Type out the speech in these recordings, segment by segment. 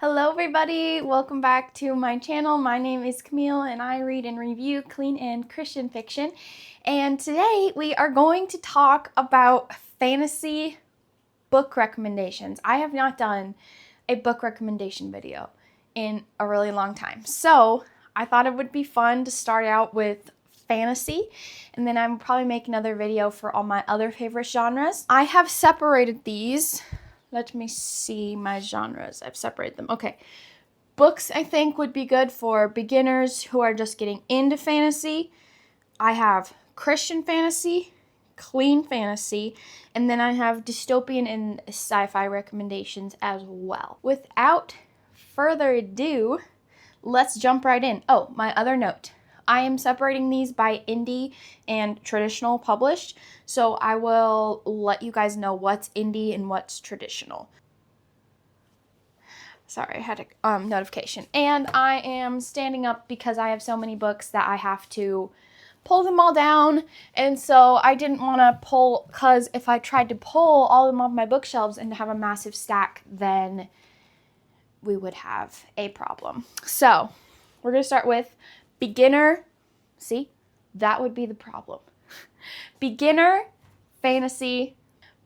Hello everybody, welcome back to my channel. My name is Camille and I read and review clean and Christian fiction. And today we are going to talk about fantasy book recommendations. I have not done a book recommendation video in a really long time. So I thought it would be fun to start out with fantasy, and then I'm probably make another video for all my other favorite genres. I have separated these. Let me see my genres. I've separated them. Okay. Books, I think, would be good for beginners who are just getting into fantasy. I have Christian fantasy, clean fantasy, and then I have dystopian and sci-fi recommendations as well. Without further ado, let's jump right in. Oh, my other note. I am separating these by indie and traditional published, so I will let you guys know what's indie and what's traditional. Sorry, I had a notification. And I am standing up because I have so many books that I have to pull them all down, and so I didn't want to pull, because if I tried to pull all of them off my bookshelves and have a massive stack, then we would have a problem. So we're going to start with beginner. See, that would be the problem. Beginner fantasy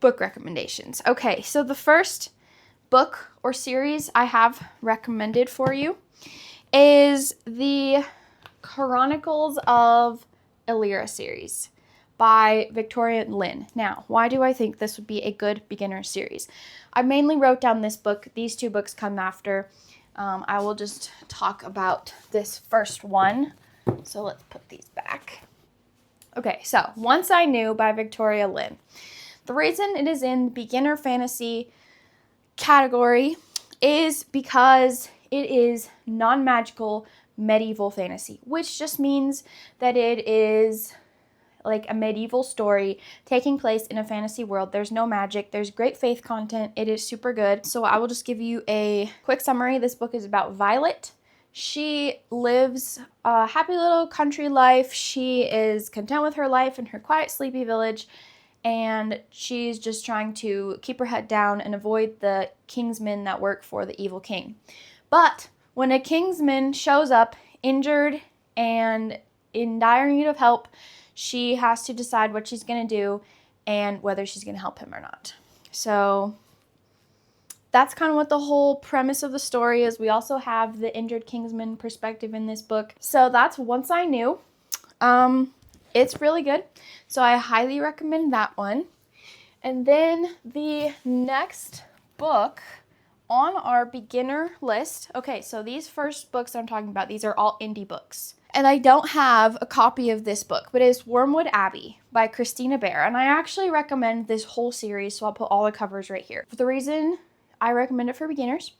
book recommendations. Okay, so the first book or series I have recommended for you is the Chronicles of Illyria series by Victoria Lynn. Now, why do I think this would be a good beginner series? I mainly wrote down this book. These two books come after. I will just talk about this first one. So let's put these back. Okay, so Once I Knew by Victoria Lynn. The reason it is in beginner fantasy category is because it is non-magical medieval fantasy, which just means that it is like a medieval story taking place in a fantasy world. There's no magic. There's great faith content. It is super good. So I will just give you a quick summary. This book is about Violet. She lives a happy little country life. She is content with her life in her quiet, sleepy village, and she's just trying to keep her head down and avoid the kingsmen that work for the evil king. But when a kingsman shows up injured and in dire need of help, she has to decide what she's going to do and whether she's going to help him or not. So that's kind of what the whole premise of the story is. We also have the injured kingsman perspective in this book. So that's Once I Knew. It's really good. So I highly recommend that one. And then the next book on our beginner list. Okay, so these first books I'm talking about, these are all indie books. And I don't have a copy of this book, but it's Wormwood Abbey by Christina Bear. And I actually recommend this whole series, so I'll put all the covers right here. For the reason I recommend it for beginners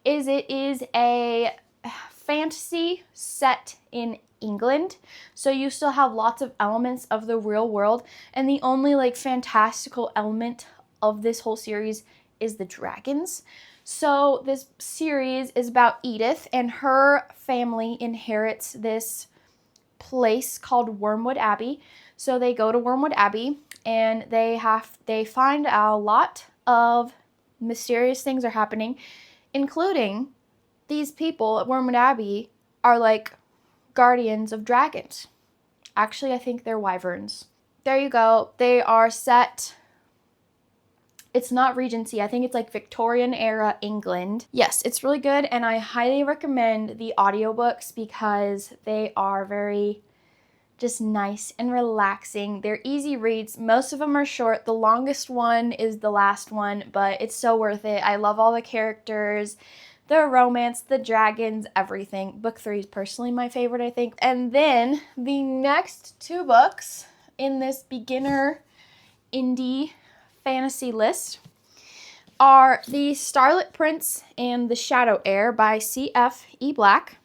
is it is a fantasy set in England, so you still have lots of elements of the real world, and the only like fantastical element of this whole series is the dragons. So this series is about Edith, and her family inherits this place called Wormwood Abbey. So they go to Wormwood Abbey, and they find a lot of mysterious things are happening, including these people at Wormwood Abbey are like guardians of dragons. Actually, I think they're wyverns. There you go. They are set. It's not Regency. I think it's like Victorian era England. Yes, it's really good, and I highly recommend the audiobooks because they are very just nice and relaxing. They're easy reads. Most of them are short. The longest one is the last one, but it's so worth it. I love all the characters, the romance, the dragons, everything. Book 3 is personally my favorite, I think. And then the next two books in this beginner indie fantasy list are The Starlit Prince and The Shadow Heir by C.F. E. Black.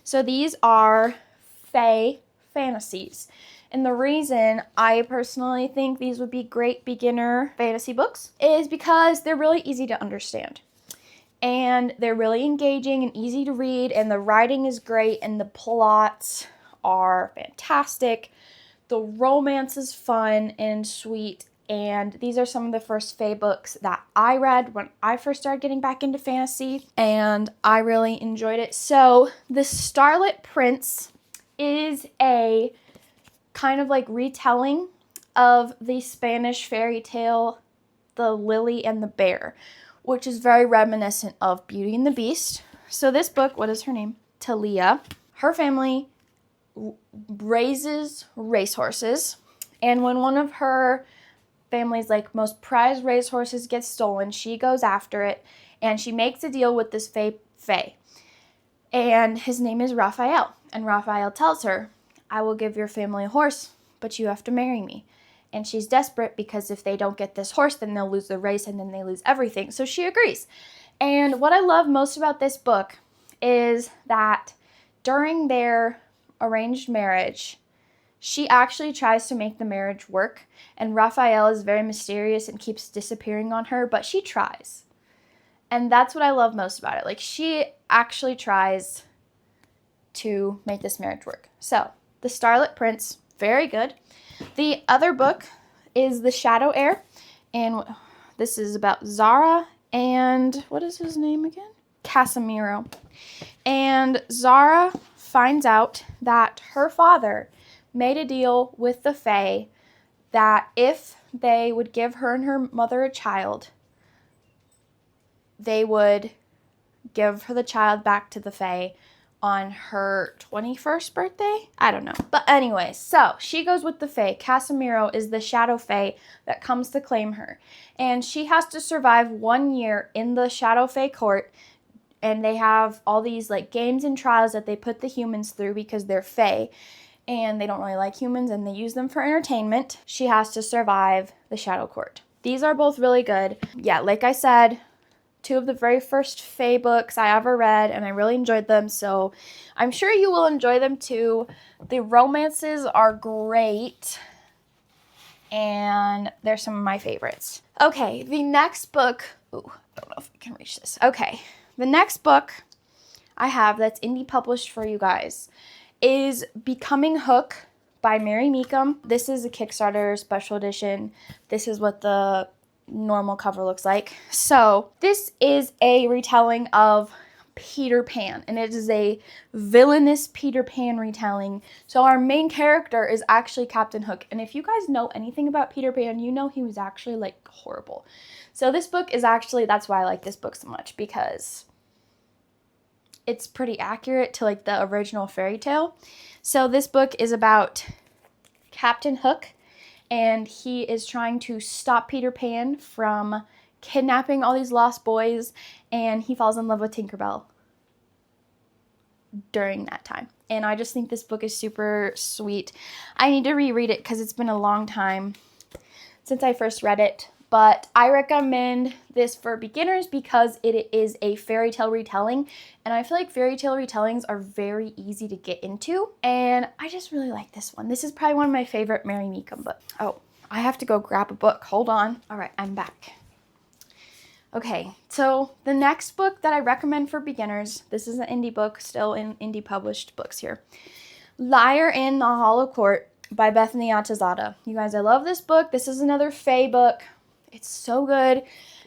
So these are fae fantasies. And the reason I personally think these would be great beginner fantasy books is because they're really easy to understand. And they're really engaging and easy to read, and the writing is great, and the plots are fantastic. The romance is fun and sweet, and these are some of the first fae books that I read when I first started getting back into fantasy, and I really enjoyed it. So the Starlit Prince is a kind of like retelling of the Spanish fairy tale The Lily and the Bear, which is very reminiscent of Beauty and the Beast. So this book, what is her name? Talia. Her family raises racehorses, and when one of her family's like most prized racehorses gets stolen, she goes after it, and she makes a deal with this fae. And his name is Raphael, and Raphael tells her, I will give your family a horse, but you have to marry me. And she's desperate because if they don't get this horse, then they'll lose the race and then they lose everything. So she agrees. And what I love most about this book is that during their arranged marriage, she actually tries to make the marriage work. And Raphael is very mysterious and keeps disappearing on her, but she tries. And that's what I love most about it. Like, she actually tries to make this marriage work. So, The Starlit Prince, very good. The other book is The Shadow Heir, and this is about Zara and, what is his name again? Casimiro. And Zara finds out that her father made a deal with the fae that if they would give her and her mother a child, they would give her the child back to the fae on her 21st birthday? I don't know. But anyway, so she goes with the fae. Casimiro is the shadow fae that comes to claim her. And she has to survive 1 year in the shadow fae court. And they have all these like games and trials that they put the humans through because they're fae. And they don't really like humans and they use them for entertainment. She has to survive the shadow court. These are both really good. Yeah, like I said, 2 of the very first fae books I ever read, and I really enjoyed them, so I'm sure you will enjoy them too. The romances are great, and they're some of my favorites. Okay, the next book, ooh, I don't know if we can reach this. Okay, the next book I have that's indie published for you guys is Becoming Hook by Mary Meekum. This is a Kickstarter special edition. This is what the normal cover looks like. So this is a retelling of Peter Pan, and it is a villainous Peter Pan retelling. So our main character is actually Captain Hook, and if you guys know anything about Peter Pan, you know he was actually like horrible. So this book is actually, that's why I like this book so much, because it's pretty accurate to like the original fairy tale. So this book is about Captain Hook, and he is trying to stop Peter Pan from kidnapping all these lost boys, and he falls in love with Tinkerbell during that time. And I just think this book is super sweet. I need to reread it because it's been a long time since I first read it, but I recommend this for beginners because it is a fairy tale retelling, and I feel like fairy tale retellings are very easy to get into, and I just really like this one. This is probably one of my favorite Mary Meekum books. Oh, I have to go grab a book. Hold on. All right, I'm back. Okay, so the next book that I recommend for beginners, this is an indie book, still in indie published books here. Liar in the Hollow Court by Bethany Atazada. You guys, I love this book. This is another fae book. It's so good.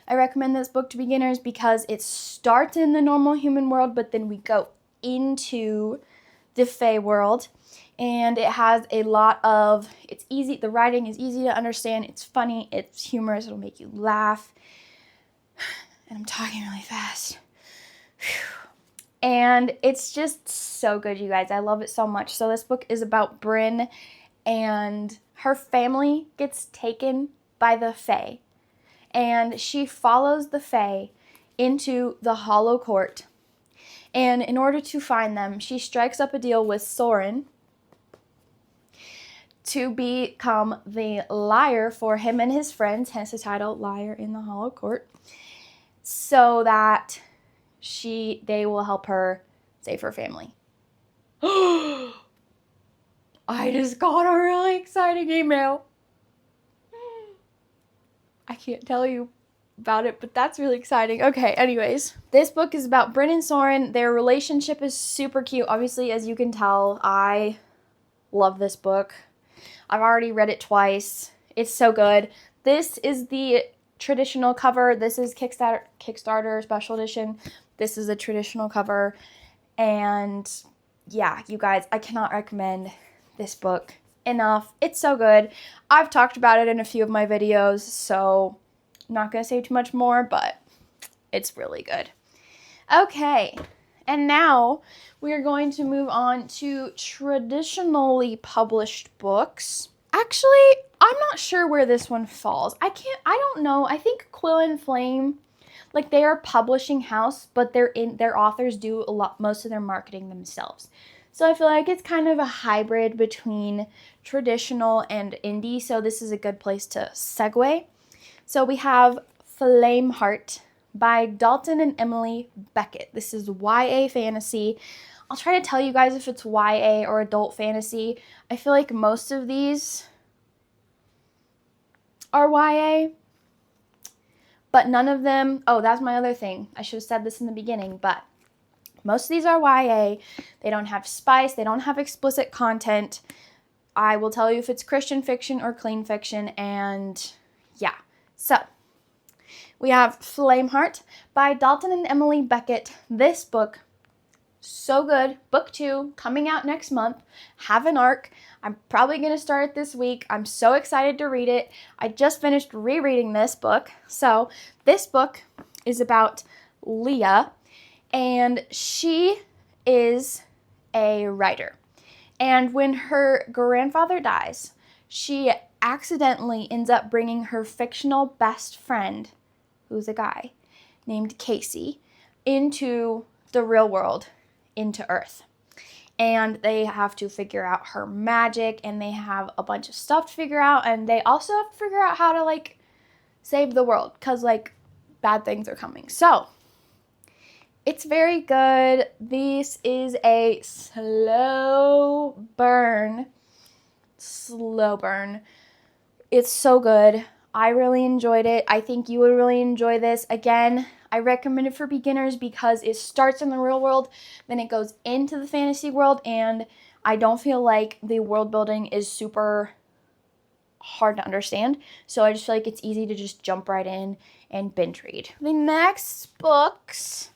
I recommend this book to beginners because it starts in the normal human world, but then we go into the fae world. And it has a lot of, it's easy, the writing is easy to understand, it's funny, it's humorous, it'll make you laugh. And I'm talking really fast. Whew. And it's just so good, you guys. I love it so much. So this book is about Brynn, and her family gets taken by the fae. And she follows the fae into the Hollow Court. And in order to find them, she strikes up a deal with Soren to become the liar for him and his friends, hence the title, Liar in the Hollow Court, so that they will help her save her family. I just got a really exciting email. I can't tell you about it, but that's really exciting. Okay, anyways, this book is about Brynn and Soren. Their relationship is super cute. Obviously, as you can tell, I love this book. I've already read it twice. It's so good. This is the traditional cover. This is Kickstarter special edition. This is a traditional cover. And yeah, you guys, I cannot recommend this book enough. It's so good. I've talked about it in a few of my videos, so I'm not going to say too much more, but it's really good. Okay, and now we are going to move on to traditionally published books. Actually, I'm not sure where this one falls. I don't know. I think Quill and Flame, like, they are a publishing house, but their authors do most of their marketing themselves. So I feel like it's kind of a hybrid between traditional and indie, so this is a good place to segue. So we have Flameheart by Dalton and Emily Beckett. This is YA fantasy. I'll try to tell you guys if it's YA or adult fantasy. I feel like most of these are YA, but none of them, oh, that's my other thing. I should have said this in the beginning, but most of these are YA. They don't have spice. They don't have explicit content. I will tell you if it's Christian fiction or clean fiction, and yeah. So, we have Flameheart by Dalton and Emily Beckett. This book, so good. Book 2, coming out next month. Have an arc. I'm probably going to start it this week. I'm so excited to read it. I just finished rereading this book. So, this book is about Leah, and she is a writer. And when her grandfather dies, she accidentally ends up bringing her fictional best friend, who's a guy named Casey, into the real world, into Earth. And they have to figure out her magic, and they have a bunch of stuff to figure out, and they also have to figure out how to, like, save the world, because, like, bad things are coming. So, it's very good. This is a slow burn. Slow burn. It's so good. I really enjoyed it. I think you would really enjoy this. Again, I recommend it for beginners because it starts in the real world, then it goes into the fantasy world, and I don't feel like the world building is super hard to understand. So I just feel like it's easy to just jump right in and binge read. The next books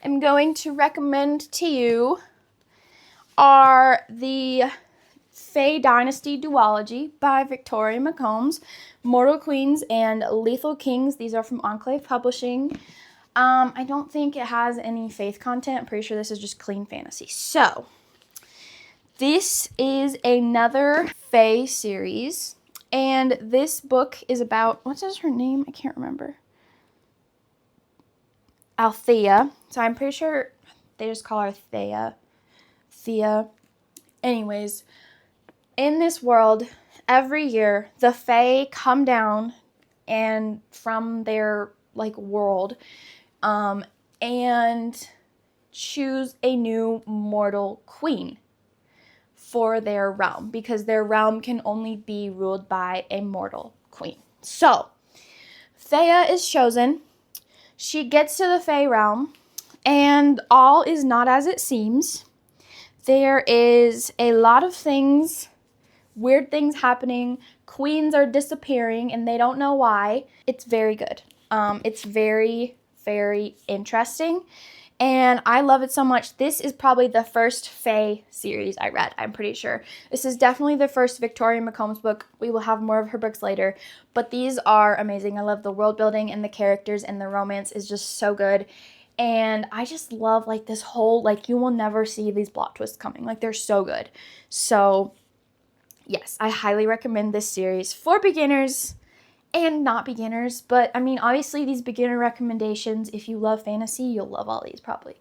I'm going to recommend to you are the Fae Dynasty Duology by Victoria McCombs, Mortal Queens, and Lethal Kings. These are from Enclave Publishing. I don't think it has any faith content. I'm pretty sure this is just clean fantasy. So, this is another Fae series, and this book is about, what is her name? I can't remember. Althea. So I'm pretty sure they just call her Thea. Anyways, in this world, every year, the Fae come down and from their, like, world, and choose a new mortal queen for their realm, because their realm can only be ruled by a mortal queen. So, Thea is chosen. She gets to the Fae realm, and all is not as it seems. There is a lot of things, weird things happening. Queens are disappearing, and they don't know why. It's very good. It's very, very interesting, and I love it so much. This is probably the first Fae series I read, I'm pretty sure. This is definitely the first Victoria McCombs book. We will have more of her books later, but these are amazing. I love the world building and the characters, and the romance is just so good. And I just love, like, this whole, like, you will never see these plot twists coming. Like, they're so good. So, yes, I highly recommend this series for beginners and not beginners. But, I mean, obviously, these beginner recommendations, if you love fantasy, you'll love all these, probably.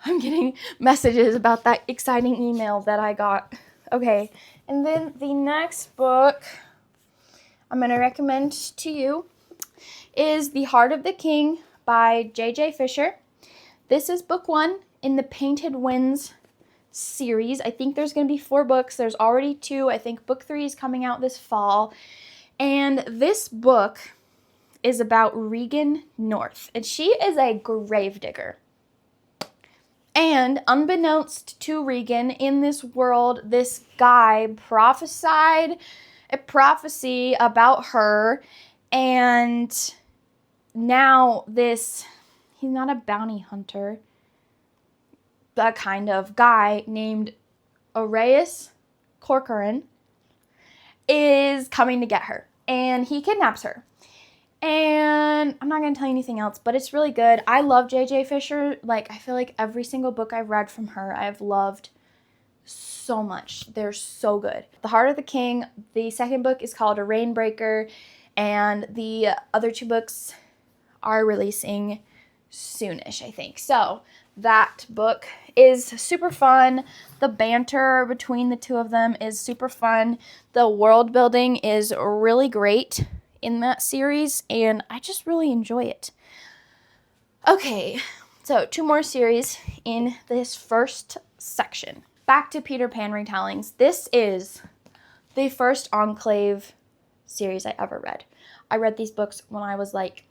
I'm getting messages about that exciting email that I got. Okay, and then the next book I'm going to recommend to you is The Heart of the King by J.J. Fisher. This is book 1 in the Painted Winds series. I think there's going to be 4 books. There's already 2. I think book 3 is coming out this fall. And this book is about Regan North. And she is a gravedigger. And unbeknownst to Regan, in this world, this guy prophesied a prophecy about her, and now he's not a bounty hunter, a kind of guy named Arius Corcoran is coming to get her, and he kidnaps her. And I'm not going to tell you anything else, but it's really good. I love J.J. Fisher. Like, I feel like every single book I've read from her, I've loved so much. They're so good. The Heart of the King, the second book is called A Rainbreaker, and the other two books are releasing soonish, I think. So that book is super fun. The banter between the two of them is super fun. The world building is really great in that series, and I just really enjoy it. Okay, so 2 more series in this first section. Back to Peter Pan retellings. This is the first Enclave series I ever read. I read these books when I was like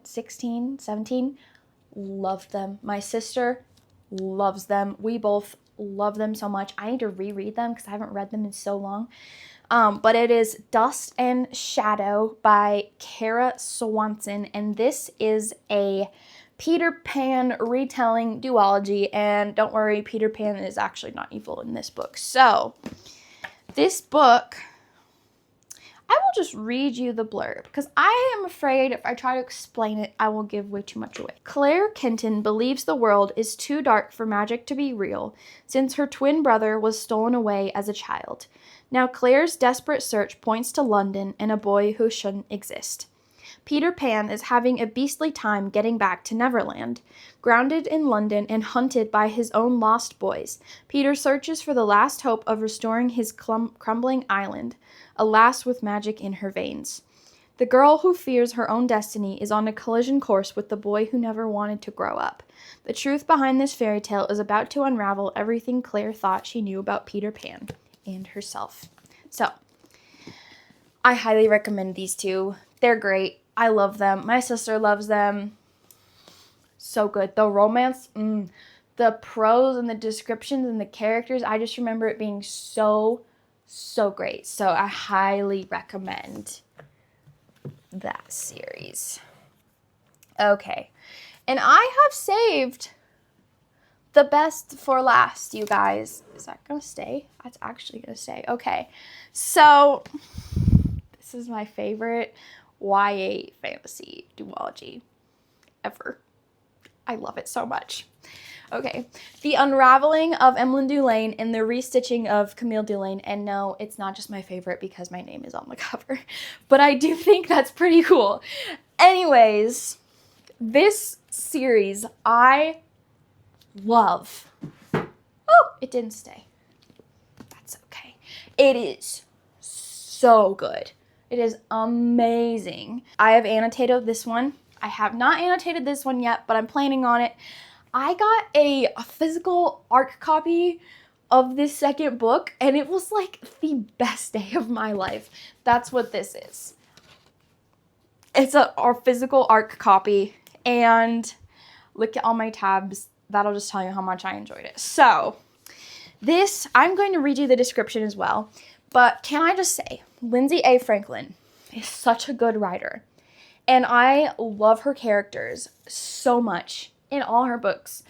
16, 17. Loved them. My sister loves them. We both love them so much. I need to reread them because I haven't read them in so long. But it is Dust and Shadow by Kara Swanson, and this is a Peter Pan retelling duology, and don't worry, Peter Pan is actually not evil in this book. So, this book, I will just read you the blurb, because I am afraid if I try to explain it, I will give way too much away. Claire Kenton believes the world is too dark for magic to be real, since her twin brother was stolen away as a child. Now Claire's desperate search points to London and a boy who shouldn't exist. Peter Pan is having a beastly time getting back to Neverland. Grounded in London and hunted by his own lost boys, Peter searches for the last hope of restoring his crumbling island, a lass with magic in her veins. The girl who fears her own destiny is on a collision course with the boy who never wanted to grow up. The truth behind this fairy tale is about to unravel everything Claire thought she knew about Peter Pan and herself. So, I highly recommend these two. They're great. I love them. My sister loves them. So good. The romance, the prose and the descriptions and the characters, I just remember it being so great. So I highly recommend that series. Okay. And I have saved the best for last, you guys. Is that going to stay? That's actually going to stay. Okay. So this is my favorite YA fantasy duology ever. I love it so much. Okay, The Unraveling of Emmeline Dulaine and the Restitching of Camille Dulaine. And no, it's not just my favorite because my name is on the cover, but I do think that's pretty cool. Anyways, this series I love. Oh, it didn't stay. That's okay. It is so good. It is amazing. I have annotated this one. I have not annotated this one yet, but I'm planning on it. I got a physical ARC copy of this second book, and it was like the best day of my life. That's what this is. It's our physical ARC copy, and look at all my tabs. That'll just tell you how much I enjoyed it. So, this, I'm going to read you the description as well, but can I just say, Lindsay A. Franklin is such a good writer, and I love her characters so much in all her books,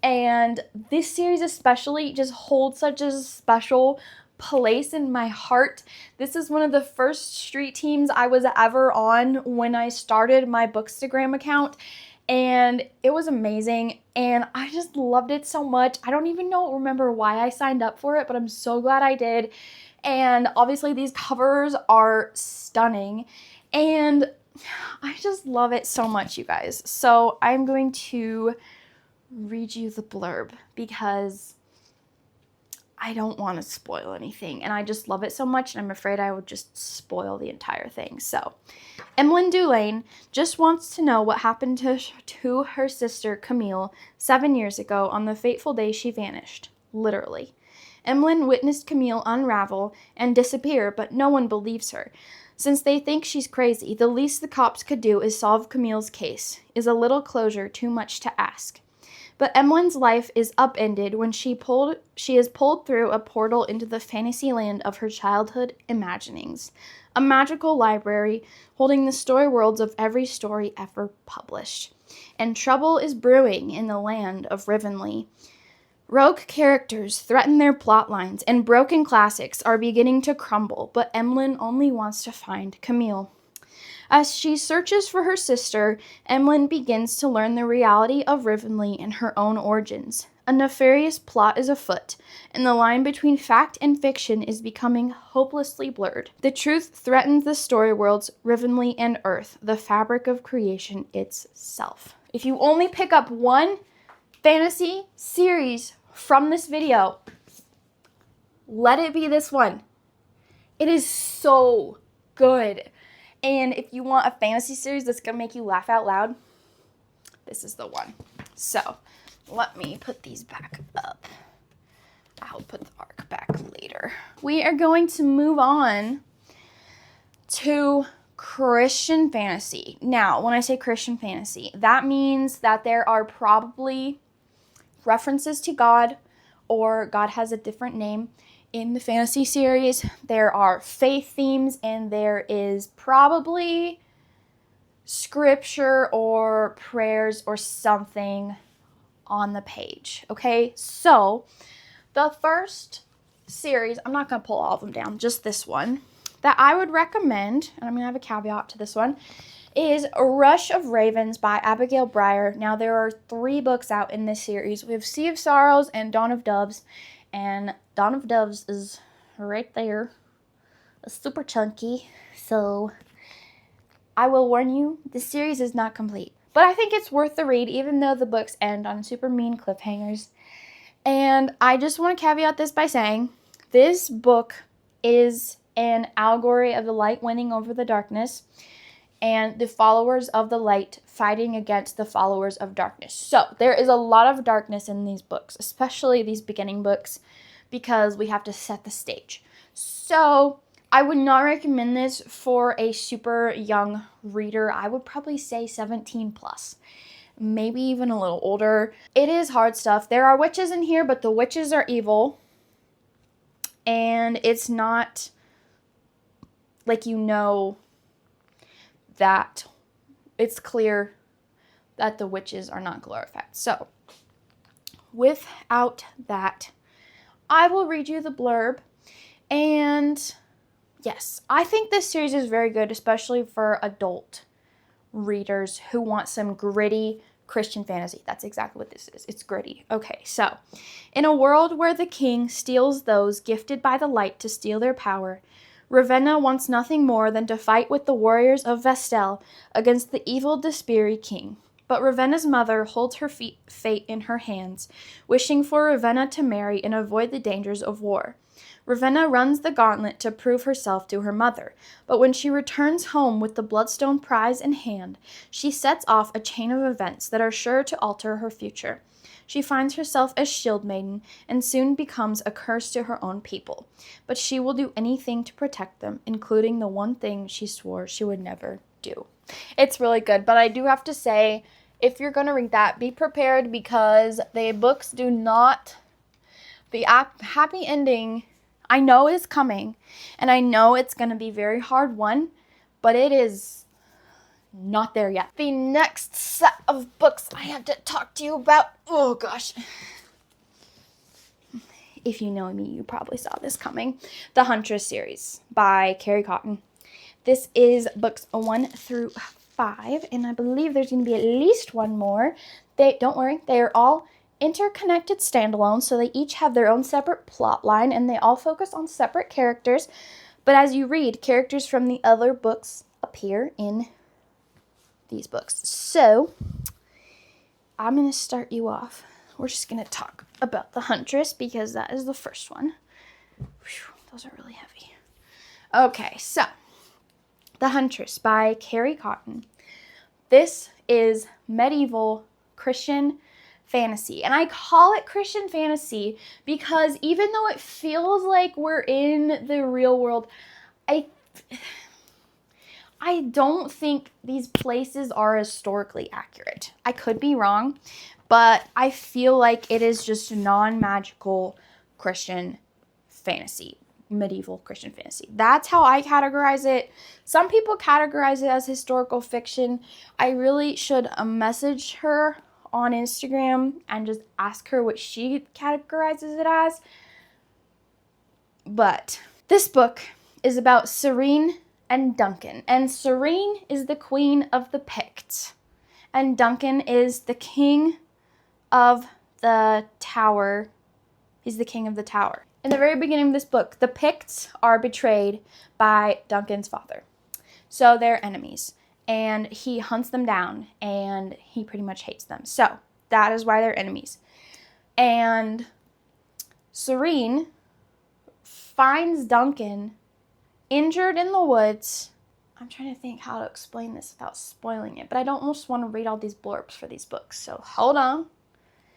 and this series especially just holds such a special place in my heart. This is one of the first street teams I was ever on when I started my Bookstagram account, and it was amazing, and I just loved it so much. I don't even remember why I signed up for it, but I'm so glad I did. And obviously these covers are stunning, and I just love it so much, you guys. So I'm going to read you the blurb because I don't want to spoil anything, and I just love it so much, and I'm afraid I would just spoil the entire thing. So, Emmeline Dulaine just wants to know what happened to her sister Camille 7 years ago on the fateful day she vanished, literally. Emmeline witnessed Camille unravel and disappear, but no one believes her. Since they think she's crazy, the least the cops could do is solve Camille's case. Is a little closure too much to ask? But Emmeline's life is upended when she is pulled through a portal into the fantasy land of her childhood imaginings, a magical library holding the story worlds of every story ever published. And trouble is brewing in the land of Rivendell. Rogue characters threaten their plot lines, and broken classics are beginning to crumble, but Emmeline only wants to find Camille. As she searches for her sister, Emmeline begins to learn the reality of Rivendell and her own origins. A nefarious plot is afoot, and the line between fact and fiction is becoming hopelessly blurred. The truth threatens the story worlds, Rivendell and Earth, the fabric of creation itself. If you only pick up one fantasy series from this video, let it be this one. It is so good. And if you want a fantasy series that's going to make you laugh out loud, this is the one. So, let me put these back up. I'll put the arc back later. We are going to move on to Christian fantasy. Now, when I say Christian fantasy, that means that there are probably references to God, or God has a different name in the fantasy series. There are faith themes, and there is probably scripture or prayers or something on the page. Okay, so the first series, I'm not going to pull all of them down, just this one, that I would recommend, and I'm going to have a caveat to this one, is A Rush of Ravens by Abigail Breyer. Now, there are 3 books out in this series. We have Sea of Sorrows and Dawn of Doves. And Dawn of Doves is right there. It's super chunky. So, I will warn you, this series is not complete. But I think it's worth the read, even though the books end on super mean cliffhangers. And I just want to caveat this by saying, this book is an allegory of the light winning over the darkness, and the followers of the light fighting against the followers of darkness. So there is a lot of darkness in these books, especially these beginning books, because we have to set the stage. So I would not recommend this for a super young reader. I would probably say 17 plus, maybe even a little older. It is hard stuff. There are witches in here, but the witches are evil, and it's not like, you know, that it's clear that the witches are not glorified. So, without that, I will read you the blurb. And yes, I think this series is very good, especially for adult readers who want some gritty Christian fantasy. That's exactly what this is. It's gritty. Okay, so, in a world where the king steals those gifted by the light to steal their power, Ravenna wants nothing more than to fight with the warriors of Vestal against the evil Despiri king. But Ravenna's mother holds her fate in her hands, wishing for Ravenna to marry and avoid the dangers of war. Ravenna runs the gauntlet to prove herself to her mother, but when she returns home with the Bloodstone prize in hand, she sets off a chain of events that are sure to alter her future. She finds herself as Shield Maiden and soon becomes a curse to her own people. But she will do anything to protect them, including the one thing she swore she would never do. It's really good, but I do have to say, if you're going to read that, be prepared, because the books do not, the happy ending, I know is coming, and I know it's going to be a very hard one, but it is not there yet. The next set of books I have to talk to you about, oh gosh. If you know me, you probably saw this coming. The Huntress series by Carrie Cotton. This is books 1 through 5, and I believe there's going to be at least one more. Don't worry, they are all interconnected standalones, so they each have their own separate plot line, and they all focus on separate characters. But as you read, characters from the other books appear in these books. So, I'm going to start you off. We're just going to talk about The Huntress, because that is the first one. Whew, those are really heavy. Okay, so, The Huntress by Carrie Cotton. This is medieval Christian fantasy. And I call it Christian fantasy because even though it feels like we're in the real world, I don't think these places are historically accurate. I could be wrong, but I feel like it is just non-magical Christian fantasy, medieval Christian fantasy. That's how I categorize it. Some people categorize it as historical fiction. I really should message her on Instagram and just ask her what she categorizes it as. But this book is about Serene and Duncan. And Serene is the queen of the Picts. And Duncan is the king of the tower. He's the king of the tower. In the very beginning of this book, the Picts are betrayed by Duncan's father. So they're enemies. And he hunts them down, and he pretty much hates them. So that is why they're enemies. And Serene finds Duncan injured in the woods. I'm trying to think how to explain this without spoiling it, but I don't almost want to read all these blurbs for these books, so hold on.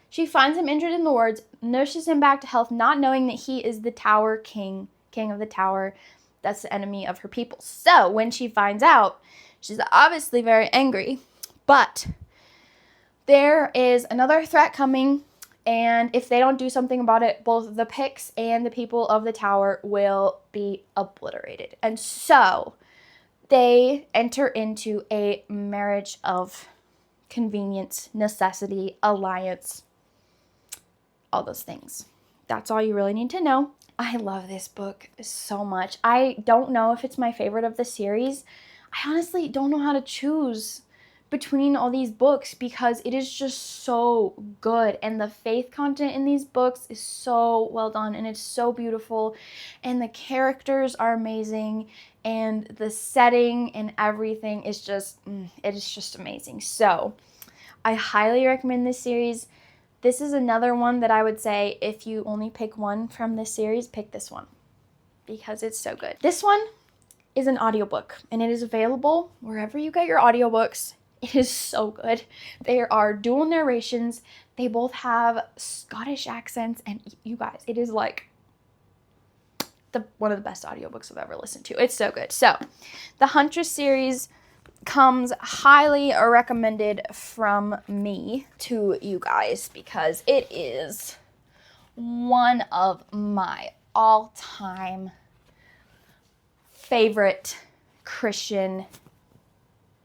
She finds him injured in the woods, nurses him back to health, not knowing that he is the tower king of the tower. That's the enemy of her people. So when she finds out, she's obviously very angry, but there is another threat coming, and if they don't do something about it, both the Picts and the people of the tower will be obliterated. And so they enter into a marriage of convenience, necessity, alliance, all those things. That's all you really need to know. I love this book so much. I don't know if it's my favorite of the series. I honestly don't know how to choose between all these books because it is just so good, and the faith content in these books is so well done, and it's so beautiful, and the characters are amazing, and the setting and everything is just it is just amazing. So I highly recommend this series. This is another one that I would say if you only pick one from this series, pick this one because it's so good. This one is an audiobook, and it is available wherever you get your audiobooks. It is so good. There are dual narrations. They both have Scottish accents, and you guys, it is like one of the best audiobooks I've ever listened to. It's so good. So, the Huntress series comes highly recommended from me to you guys because it is one of my all-time favorite Christian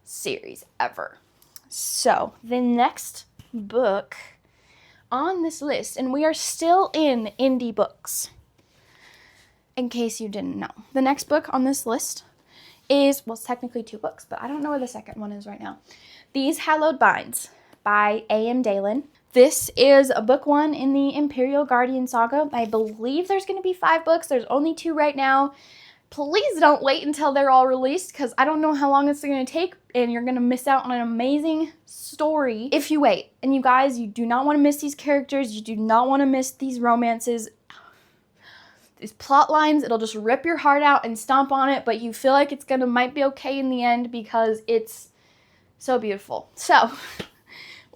series ever. So the next book on this list, and we are still in indie books, in case you didn't know. The next book on this list is, well, it's technically 2 books, but I don't know where the second one is right now. These Hallowed Binds by A.M. Dalen. This is a book 1 in the Imperial Guardian saga. I believe there's going to be 5 books. There's only 2 right now. Please don't wait until they're all released because I don't know how long it's going to take and you're going to miss out on an amazing story if you wait. And you guys, you do not want to miss these characters. You do not want to miss these romances. These plot lines, it'll just rip your heart out and stomp on it, but you feel like it's might be okay in the end because it's so beautiful. So,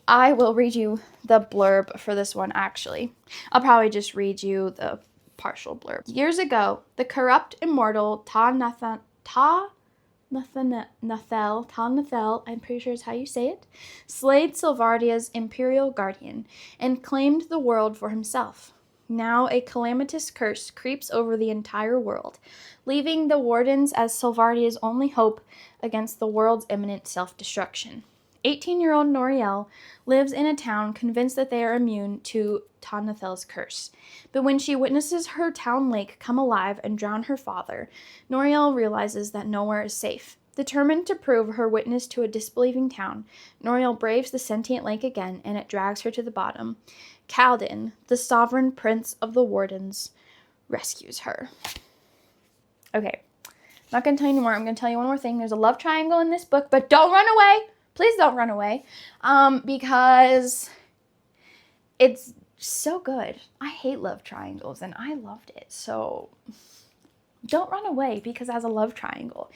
I will read you the blurb for this one, actually. I'll probably just read you the partial blurb. Years ago, the corrupt immortal Ta-Nathel, I'm pretty sure is how you say it, slayed Sylvardia's imperial guardian and claimed the world for himself. Now a calamitous curse creeps over the entire world, leaving the Wardens as Sylvardia's only hope against the world's imminent self-destruction. 18-year-old Noriel lives in a town convinced that they are immune to Ta-Nathel's curse. But when she witnesses her town lake come alive and drown her father, Noriel realizes that nowhere is safe. Determined to prove her witness to a disbelieving town, Noriel braves the sentient lake again, and it drags her to the bottom. Kaladin, the sovereign prince of the Wardens, rescues her. Okay, I'm not going to tell you anymore. I'm going to tell you one more thing. There's a love triangle in this book, but don't run away. Please don't run away, because it's so good. I hate love triangles, and I loved it. So don't run away because it has a love triangle.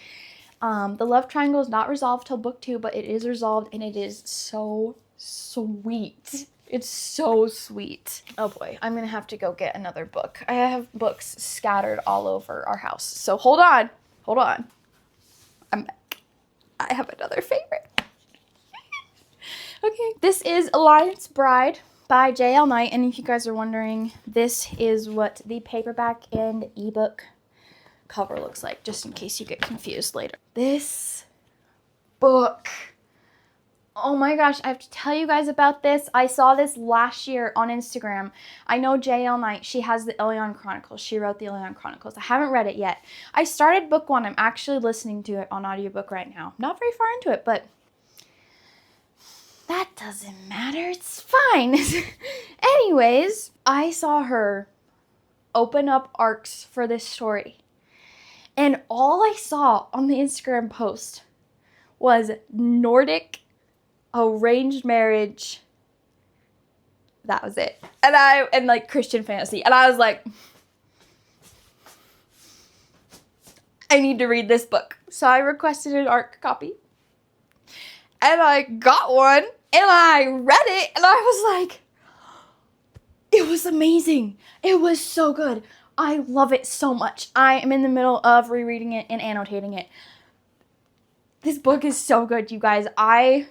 The love triangle is not resolved till book 2, but it is resolved, and it is so sweet. It's so sweet. Oh boy, I'm gonna have to go get another book. I have books scattered all over our house. So hold on. I'm back. I have another favorite. Okay, this is Alliance Bride by J.L. Knight, and if you guys are wondering, this is what the paperback and ebook cover looks like, just in case you get confused later. This book, oh my gosh, I have to tell you guys about this. I saw this last year on Instagram. I know J.L. Knight, she has the Ilion Chronicles. She wrote the Ilion Chronicles. I haven't read it yet. I started book 1. I'm actually listening to it on audiobook right now. Not very far into it, but that doesn't matter. It's fine. Anyways, I saw her open up arcs for this story. And all I saw on the Instagram post was Nordic arranged marriage. That was it. And like Christian fantasy. And I was like, I need to read this book. So I requested an ARC copy. And I got one. And I read it. And I was like, it was amazing. It was so good. I love it so much. I am in the middle of rereading it and annotating it. This book is so good, you guys. I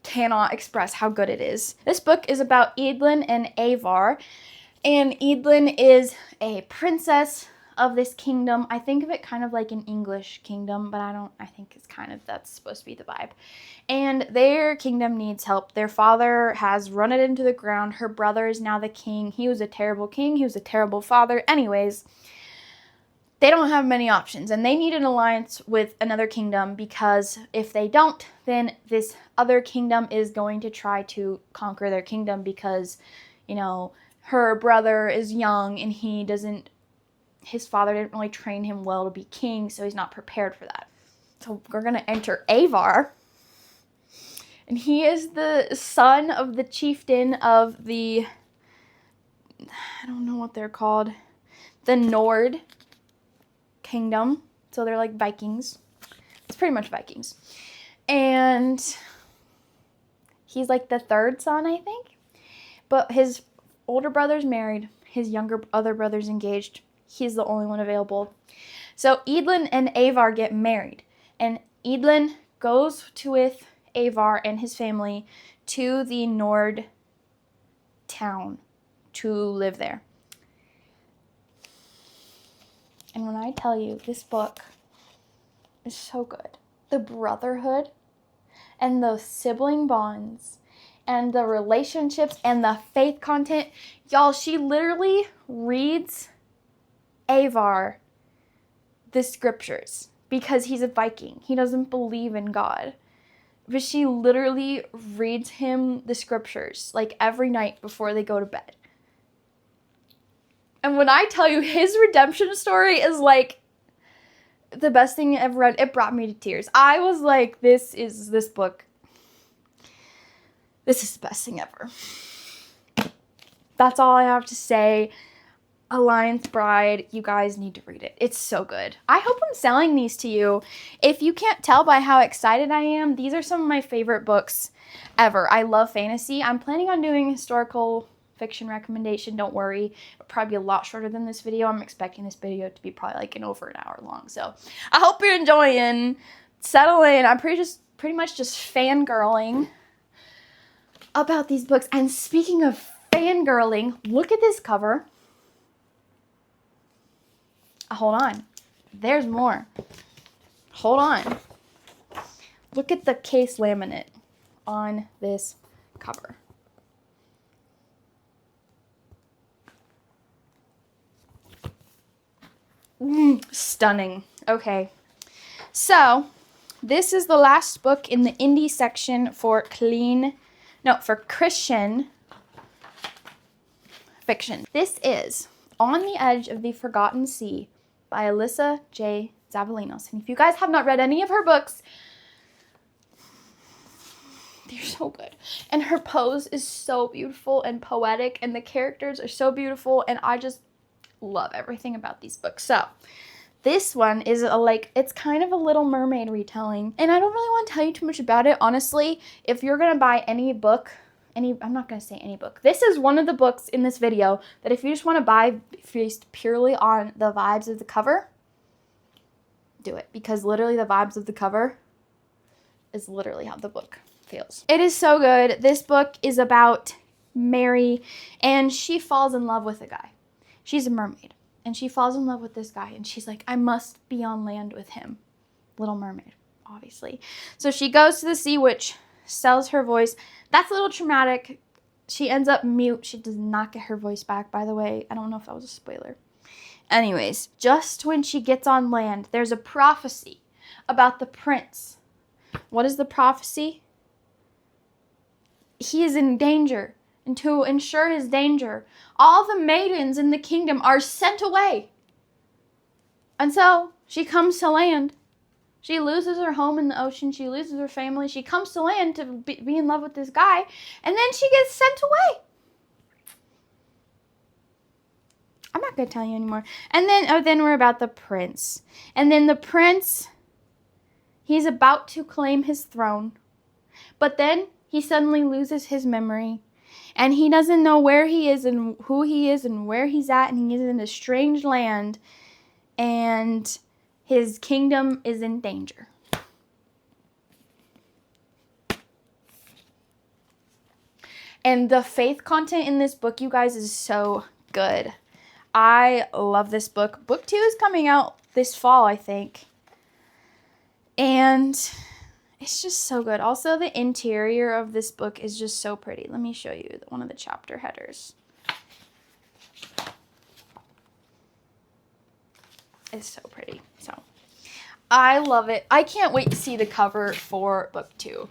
cannot express how good it is. This book is about Edlin and Avar. And Edlin is a princess of this kingdom. I think of it kind of like an English kingdom, but I think it's kind of, that's supposed to be the vibe. And their kingdom needs help. Their father has run it into the ground. Her brother is now the king. He was a terrible king. He was a terrible father. Anyways, they don't have many options, and they need an alliance with another kingdom, because if they don't, then this other kingdom is going to try to conquer their kingdom, because, you know, her brother is young and his father didn't really train him well to be king, so he's not prepared for that. So we're going to enter Avar, and he is the son of the chieftain of the, I don't know what they're called, the Nord kingdom. So they're like Vikings. It's pretty much Vikings. And he's like the third son, I think. But his older brother's married. His other brother's engaged. He's the only one available. So Edlin and Avar get married. And Edlin goes with Avar and his family to the Nord town to live there. And when I tell you, this book is so good. The brotherhood and the sibling bonds and the relationships and the faith content. Y'all, she literally reads Avar the scriptures because he's a Viking. He doesn't believe in God. But she literally reads him the scriptures like every night before they go to bed. And when I tell you, his redemption story is like the best thing I ever read. It brought me to tears. I was like, this book. This is the best thing ever. That's all I have to say. Alliance Bride, you guys need to read it. It's so good. I hope I'm selling these to you. If you can't tell by how excited I am, these are some of my favorite books ever. I love fantasy. I'm planning on doing historical fiction recommendation. Don't worry. It'll probably be a lot shorter than this video. I'm expecting this video to be probably like over an hour long. So I hope you're enjoying. Settle in. I'm pretty much just fangirling about these books. And speaking of fangirling, look at this cover. Hold on. There's more. Hold on. Look at the case laminate on this cover. Stunning. Okay. So, this is the last book in the indie section for Christian fiction. This is On the Edge of the Forgotten Sea by Alyssa J. Zavalinos. And if you guys have not read any of her books, they're so good. And her prose is so beautiful and poetic, and the characters are so beautiful, and I just love everything about these books. So, this one is it's kind of a Little Mermaid retelling, and I don't really want to tell you too much about it. Honestly, if you're going to buy any book, I'm not going to say any book. This is one of the books in this video that if you just want to buy based purely on the vibes of the cover, do it. Because literally the vibes of the cover is literally how the book feels. It is so good. This book is about Mary, and she falls in love with a guy. She's a mermaid, and she falls in love with this guy, and she's like, I must be on land with him. Little Mermaid, obviously. So she goes to the sea witch, sells her voice. That's a little traumatic. She ends up mute. She does not get her voice back, by the way. I don't know if that was a spoiler. Anyways, just when she gets on land, there's a prophecy about the prince. What is the prophecy? He is in danger. And to ensure his danger, all the maidens in the kingdom are sent away. And so she comes to land. She loses her home in the ocean. She loses her family. She comes to land to be in love with this guy. And then she gets sent away. I'm not going to tell you anymore. And then we're about the prince. And then the prince, he's about to claim his throne. But then he suddenly loses his memory. And he doesn't know where he is and who he is and where he's at. And he is in a strange land. And his kingdom is in danger. And the faith content in this book, you guys, is so good. I love this book. Book 2 is coming out this fall, I think. And it's just so good. Also, the interior of this book is just so pretty. Let me show you one of the chapter headers. It's so pretty. So, I love it. I can't wait to see the cover for book 2.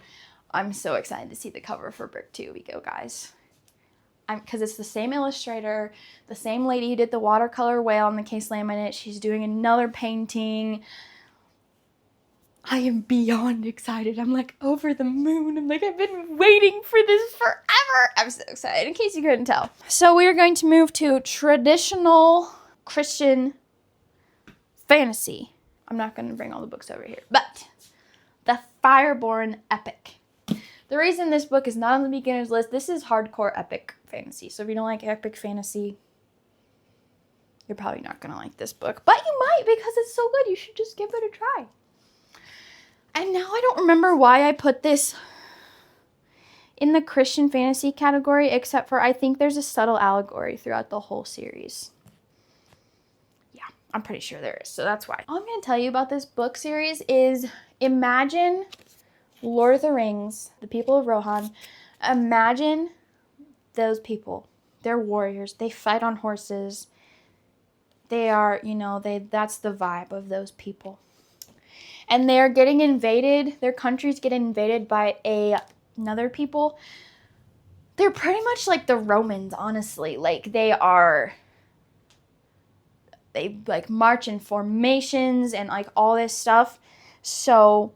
I'm so excited to see the cover for book 2, guys. Because it's the same illustrator, the same lady who did the watercolor whale on the case laminate. She's doing another painting. I am beyond excited. I'm like over the moon. I'm like, I've been waiting for this forever. I'm so excited, in case you couldn't tell. So we are going to move to traditional Christian fantasy. I'm not going to bring all the books over here, but the Fireborn Epic. The reason this book is not on the beginner's list, this is hardcore epic fantasy. So if you don't like epic fantasy, you're probably not going to like this book. But you might, because it's so good. You should just give it a try. And now I don't remember why I put this in the Christian fantasy category, except for I think there's a subtle allegory throughout the whole series. Yeah, I'm pretty sure there is. So that's why. All I'm going to tell you about this book series is imagine Lord of the Rings, the people of Rohan. Imagine those people. They're warriors. They fight on horses. They are, that's the vibe of those people. And they're getting invaded. Their country's getting invaded by another people. They're pretty much like the Romans, honestly. Like, they like march in formations and like all this stuff. So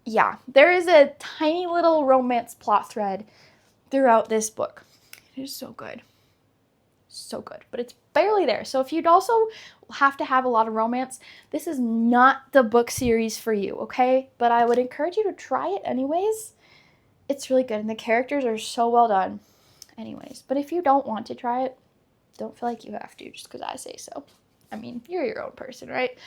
yeah, there is a tiny little romance plot thread throughout this book. It is so good. So good. But it's barely there. So if you'd also have to have a lot of romance, this is not the book series for you, okay? But I would encourage you to try it anyways. It's really good. And the characters are so well done. Anyways, but if you don't want to try it, don't feel like you have to just because I say so. I mean, you're your own person, right?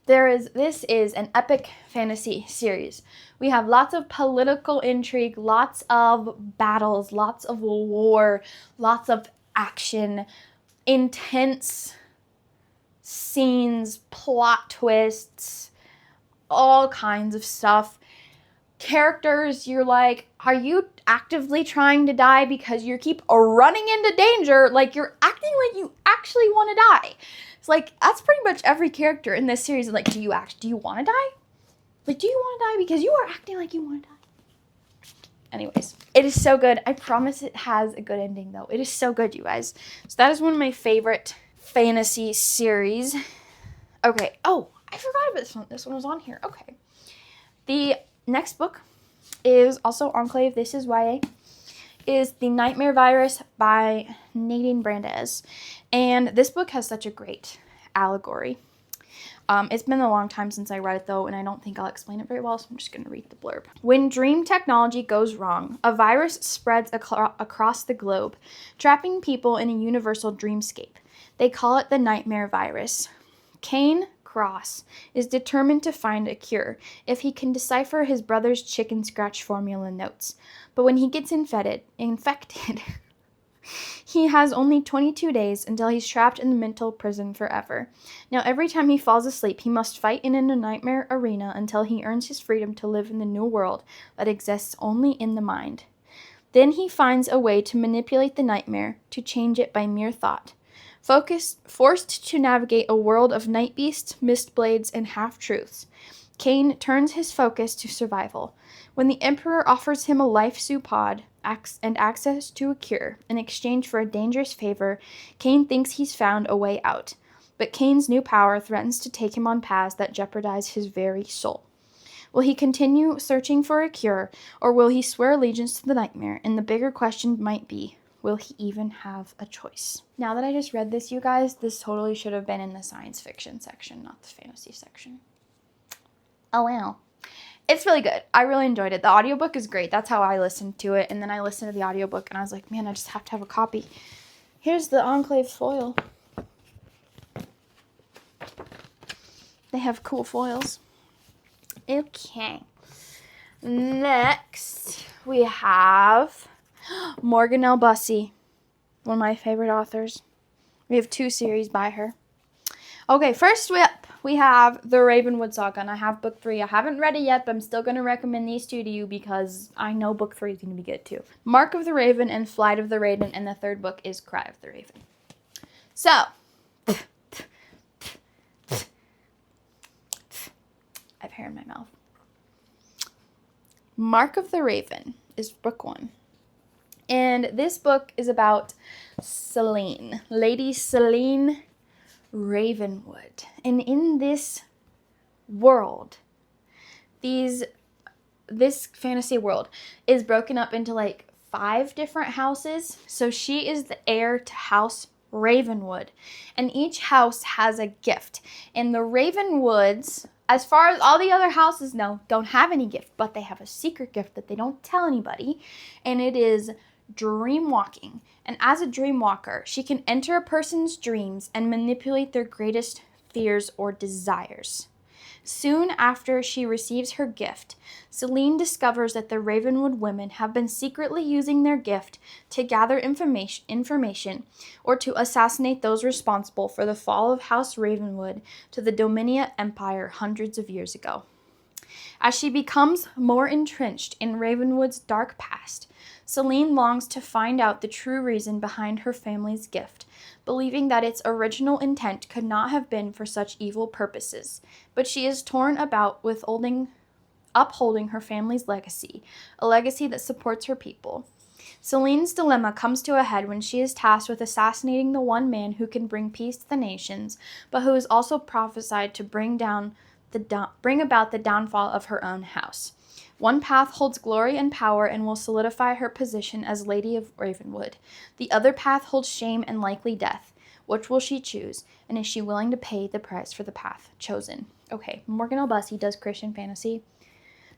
This is an epic fantasy series. We have lots of political intrigue, lots of battles, lots of war, lots of action, intense scenes, plot twists, all kinds of stuff. Characters, you're like, are you actively trying to die because you keep running into danger? Like, you're acting like you actually want to die. It's like, that's pretty much every character in this series. Like, do you want to die? Like, do you want to die? Because you are acting like you want to die. Anyways, it is so good. I promise it has a good ending, though. It is so good, you guys. So that is one of my favorite fantasy series. Okay. Oh, I forgot about this one. This one was on here. Okay. The next book is also Enclave. This is YA. Is The Nightmare Virus by Nadine Brandes. And this book has such a great allegory. It's been a long time since I read it, though, and I don't think I'll explain it very well, so I'm just going to read the blurb. When dream technology goes wrong, a virus spreads across the globe, trapping people in a universal dreamscape. They call it the Nightmare Virus. Kane cross, is determined to find a cure if he can decipher his brother's chicken scratch formula notes. But when he gets infected, he has only 22 days until he's trapped in the mental prison forever. Now, every time he falls asleep, he must fight in a nightmare arena until he earns his freedom to live in the new world that exists only in the mind. Then he finds a way to manipulate the nightmare, to change it by mere thought. Forced to navigate a world of night beasts, mistblades, and half-truths, Cain turns his focus to survival. When the Emperor offers him a life pod and access to a cure in exchange for a dangerous favor, Cain thinks he's found a way out. But Cain's new power threatens to take him on paths that jeopardize his very soul. Will he continue searching for a cure, or will he swear allegiance to the nightmare? And the bigger question might be, will he even have a choice? Now that I just read this, you guys, this totally should have been in the science fiction section, not the fantasy section. Oh, wow. It's really good. I really enjoyed it. The audiobook is great. That's how I listened to it. And then I listened to the audiobook, and I was like, man, I just have to have a copy. Here's the Enclave foil. They have cool foils. Okay. Next, we have Morgan L. Bussey, one of my favorite authors. We have 2 series by her. Okay, first up, we have The Ravenwood Saga, and I have book 3. I haven't read it yet, but I'm still going to recommend these 2 to you because I know book 3 is going to be good too. Mark of the Raven and Flight of the Raven, and the 3rd book is Cry of the Raven. So, I have hair in my mouth. Mark of the Raven is book 1. And this book is about Selene, Lady Selene Ravenwood. And in this world, this fantasy world is broken up into like 5 different houses. So she is the heir to House Ravenwood. And each house has a gift. And the Ravenwoods, as far as all the other houses know, don't have any gift, but they have a secret gift that they don't tell anybody, and it is dream walking. And as a dream walker, she can enter a person's dreams and manipulate their greatest fears or desires. Soon after she receives her gift, Selene discovers that the Ravenwood women have been secretly using their gift to gather information or to assassinate those responsible for the fall of House Ravenwood to the Dominia Empire hundreds of years ago. As she becomes more entrenched in Ravenwood's dark past, Selene longs to find out the true reason behind her family's gift, believing that its original intent could not have been for such evil purposes, but she is torn about with upholding her family's legacy, a legacy that supports her people. Selene's dilemma comes to a head when she is tasked with assassinating the one man who can bring peace to the nations, but who is also prophesied to bring about the downfall of her own house. One path holds glory and power and will solidify her position as Lady of Ravenwood. The other path holds shame and likely death. Which will she choose? And is she willing to pay the price for the path chosen? Okay, Morgan L. Bussey does Christian fantasy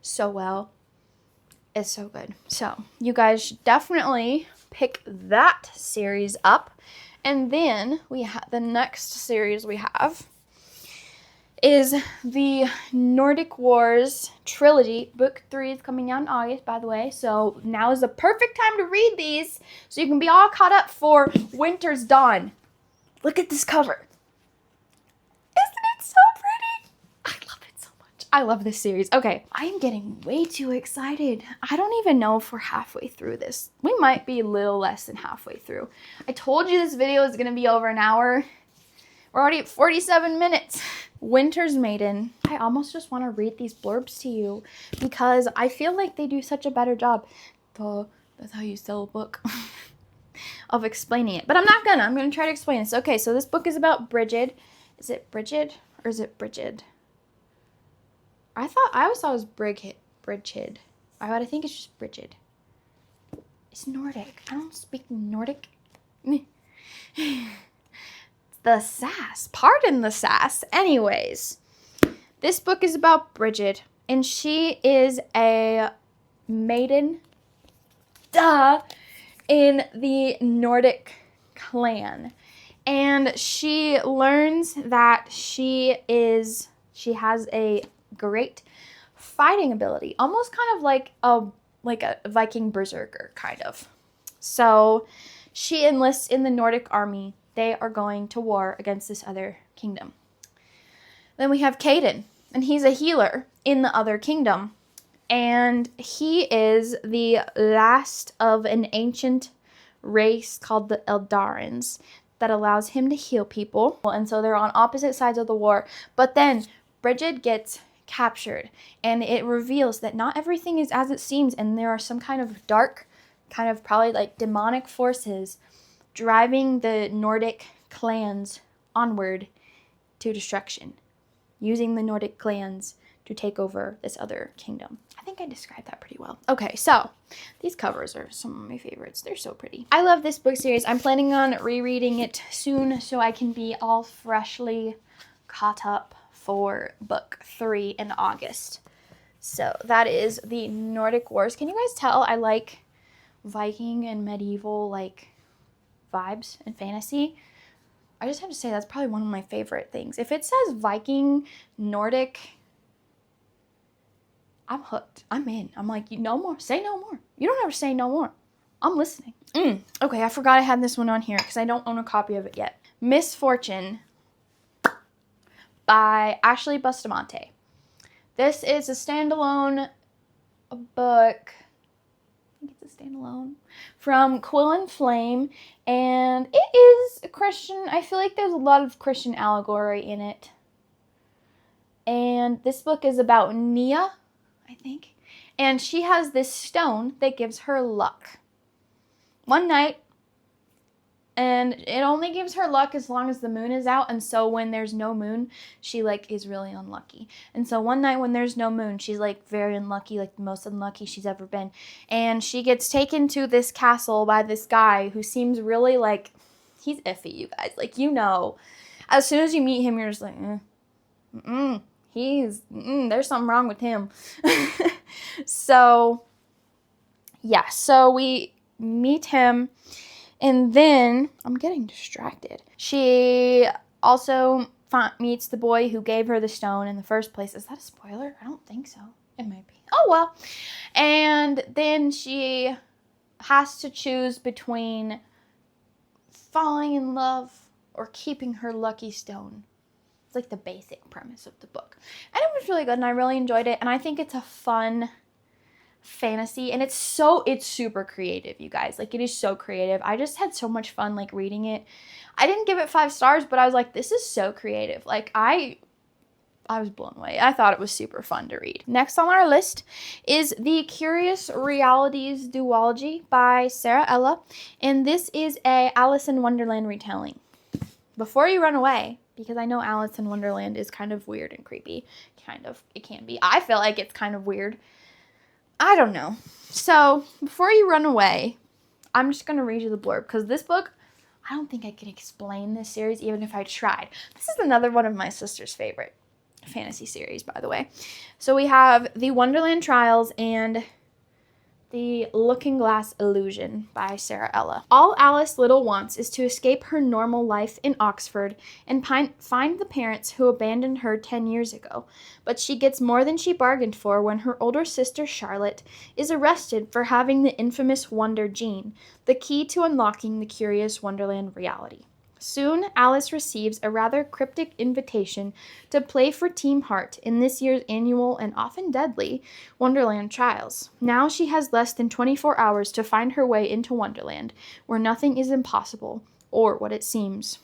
so well. It's so good. So, you guys should definitely pick that series up. And then the next series we have is the Nordic Wars trilogy. Book 3 is coming out in August, by the way. So now is the perfect time to read these so you can be all caught up for Winter's Dawn. Look at this cover. Isn't it so pretty? I love it so much. I love this series. Okay, I am getting way too excited. I don't even know if we're halfway through this. We might be a little less than halfway through. I told you this video is going to be over an hour. We're already at 47 minutes. Winter's Maiden. I almost just want to read these blurbs to you because I feel like they do such a better job. That's how you sell a book. Of explaining it. But I'm not gonna. I'm gonna try to explain this. Okay, so this book is about Brigid. Is it Brigid or is it Brigid? I always thought it was Brigid. But I think it's just Brigid. It's Nordic. I don't speak Nordic. The sass. Pardon the sass. Anyways, this book is about Brigid, and she is a maiden. In the Nordic clan. And she learns that she has a great fighting ability, almost kind of like a Viking berserker kind of. So she enlists in the Nordic army. They are going to war against this other kingdom. Then we have Caden, and he's a healer in the other kingdom. And he is the last of an ancient race called the Eldarans that allows him to heal people. And so they're on opposite sides of the war. But then Bridget gets captured, and it reveals that not everything is as it seems, and there are some kind of dark, kind of probably like demonic forces driving the Nordic clans onward to destruction, using the Nordic clans to take over this other kingdom. I think I described that pretty well. Okay, so these covers are some of my favorites. They're so pretty. I love this book series. I'm planning on rereading it soon so I can be all freshly caught up for book 3 in August. So that is the Nordic Wars. Can you guys tell I like Viking and medieval like vibes and fantasy? I just have to say that's probably one of my favorite things. If it says Viking, Nordic, I'm hooked. I'm in. I'm like, no more. Say no more. You don't ever say no more. I'm listening. Okay, I forgot I had this one on here because I don't own a copy of it yet. Misfortune by Ashley Bustamante. This is a standalone book. I think it's a standalone from Quill and Flame, and it is a Christian. I feel like there's a lot of Christian allegory in it. And this book is about Nia, I think. And she has this stone that gives her luck. One night, and it only gives her luck as long as the moon is out. And so when there's no moon, she like is really unlucky. And so one night when there's no moon, she's like very unlucky, like the most unlucky she's ever been. And she gets taken to this castle by this guy who seems really like, he's iffy, you guys. Like, you know, as soon as you meet him, you're just like, there's something wrong with him. So, yeah, so we meet him, and then I'm getting distracted. She also meets the boy who gave her the stone in the first place. Is that a spoiler? I don't think so. It might be. Oh, well. And then she has to choose between falling in love or keeping her lucky stone. It's like the basic premise of the book. And it was really good, and I really enjoyed it. And I think it's a fun fantasy, and it's super creative, you guys. Like, it is so creative. I just had so much fun like reading it. I didn't give it 5 stars, but I was like, this is so creative. Like, I was blown away. I thought it was super fun to read. Next on our list is The Curious Realities Duology by Sarah Ella, and this is a Alice in Wonderland retelling. Before you run away, because I know Alice in Wonderland is kind of weird and creepy. It can be. I feel like it's kind of weird. I don't know. So, before you run away, I'm just going to read you the blurb, because this book, I don't think I could explain this series even if I tried. This is another one of my sister's favorite fantasy series, by the way. So we have The Wonderland Trials and The Looking Glass Illusion by Sarah Ella. All Alice Little wants is to escape her normal life in Oxford and find the parents who abandoned her 10 years ago. But she gets more than she bargained for when her older sister Charlotte is arrested for having the infamous Wonder Gene, the key to unlocking the curious Wonderland reality. Soon, Alice receives a rather cryptic invitation to play for Team Heart in this year's annual and often deadly Wonderland Trials. Now she has less than 24 hours to find her way into Wonderland, where nothing is impossible, or what it seems.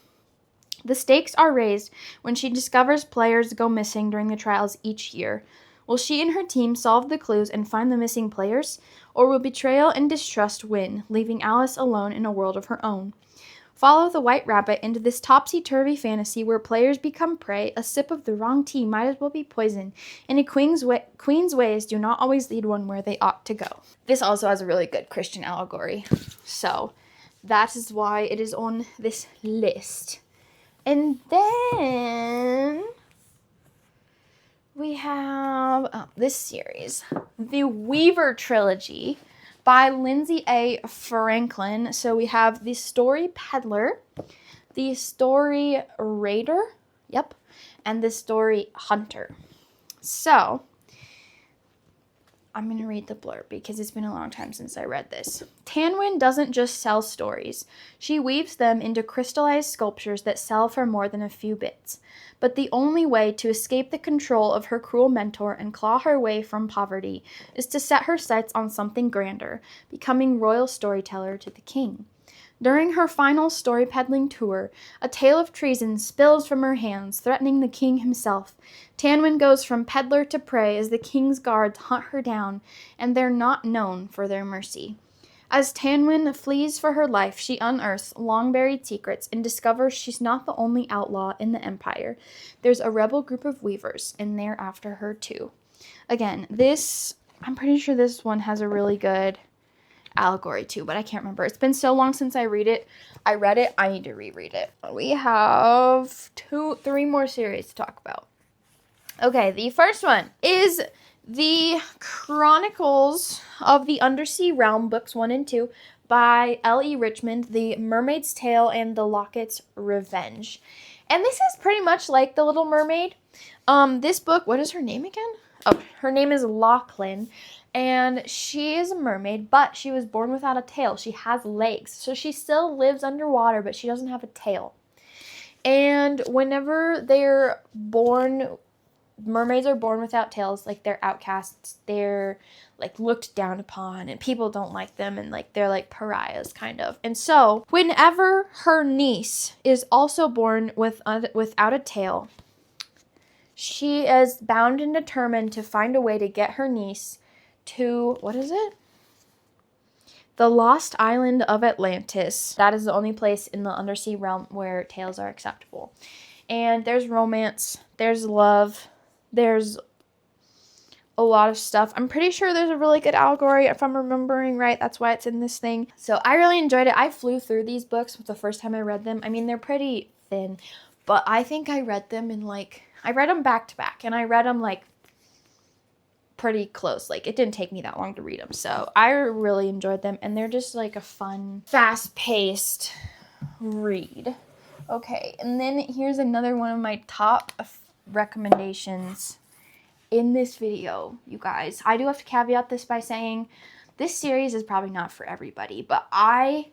The stakes are raised when she discovers players go missing during the trials each year. Will she and her team solve the clues and find the missing players, or will betrayal and distrust win, leaving Alice alone in a world of her own? Follow the White Rabbit into this topsy-turvy fantasy where players become prey, a sip of the wrong tea might as well be poison, and a queen's ways do not always lead one where they ought to go. This also has a really good Christian allegory, so that is why it is on this list. And then we have this series, The Weaver Trilogy by Lindsay A. Franklin. So we have The Story Peddler the story Raider, yep, and the story Hunter. So, I'm going to read the blurb because it's been a long time since I read this. Tanwyn doesn't just sell stories. She weaves them into crystallized sculptures that sell for more than a few bits. But the only way to escape the control of her cruel mentor and claw her way from poverty is to set her sights on something grander, becoming royal storyteller to the king. During her final story-peddling tour, a tale of treason spills from her hands, threatening the king himself. Tanwyn goes from peddler to prey as the king's guards hunt her down, and they're not known for their mercy. As Tanwyn flees for her life, she unearths long-buried secrets and discovers she's not the only outlaw in the Empire. There's a rebel group of weavers, and they're after her too. Again, I'm pretty sure this one has a really good allegory too, but I can't remember. It's been so long since I read it. I need to reread it. We have 3 more series to talk about. Okay, the first one is the Chronicles of the Undersea Realm, books 1 and 2, by L.E. Richmond, The Mermaid's Tale and the Locket's Revenge. And this is pretty much like The Little Mermaid. This book, what is her name again? Oh, her name is Lachlan. And she is a mermaid, but she was born without a tail. She has legs. So she still lives underwater, but she doesn't have a tail. And whenever they're born, mermaids are born without tails. Like, they're outcasts. They're, like, looked down upon. And people don't like them. And, like, they're, like, pariahs, kind of. And so, whenever her niece is also born without a tail, she is bound and determined to find a way to get her niece to, what is it? The Lost Island of Atlantis. That is the only place in the undersea realm where tales are acceptable. And there's romance, there's love, there's a lot of stuff. I'm pretty sure there's a really good allegory, if I'm remembering right. That's why it's in this thing. So I really enjoyed it. I flew through these books the first time I read them. I mean, they're pretty thin, but I think I read them in I read them back to back, and I read them pretty close. It didn't take me that long to read them. So I really enjoyed them, and they're just a fun, fast-paced read. Okay, and then here's another one of my top recommendations in this video, you guys. I do have to caveat this by saying this series is probably not for everybody, but I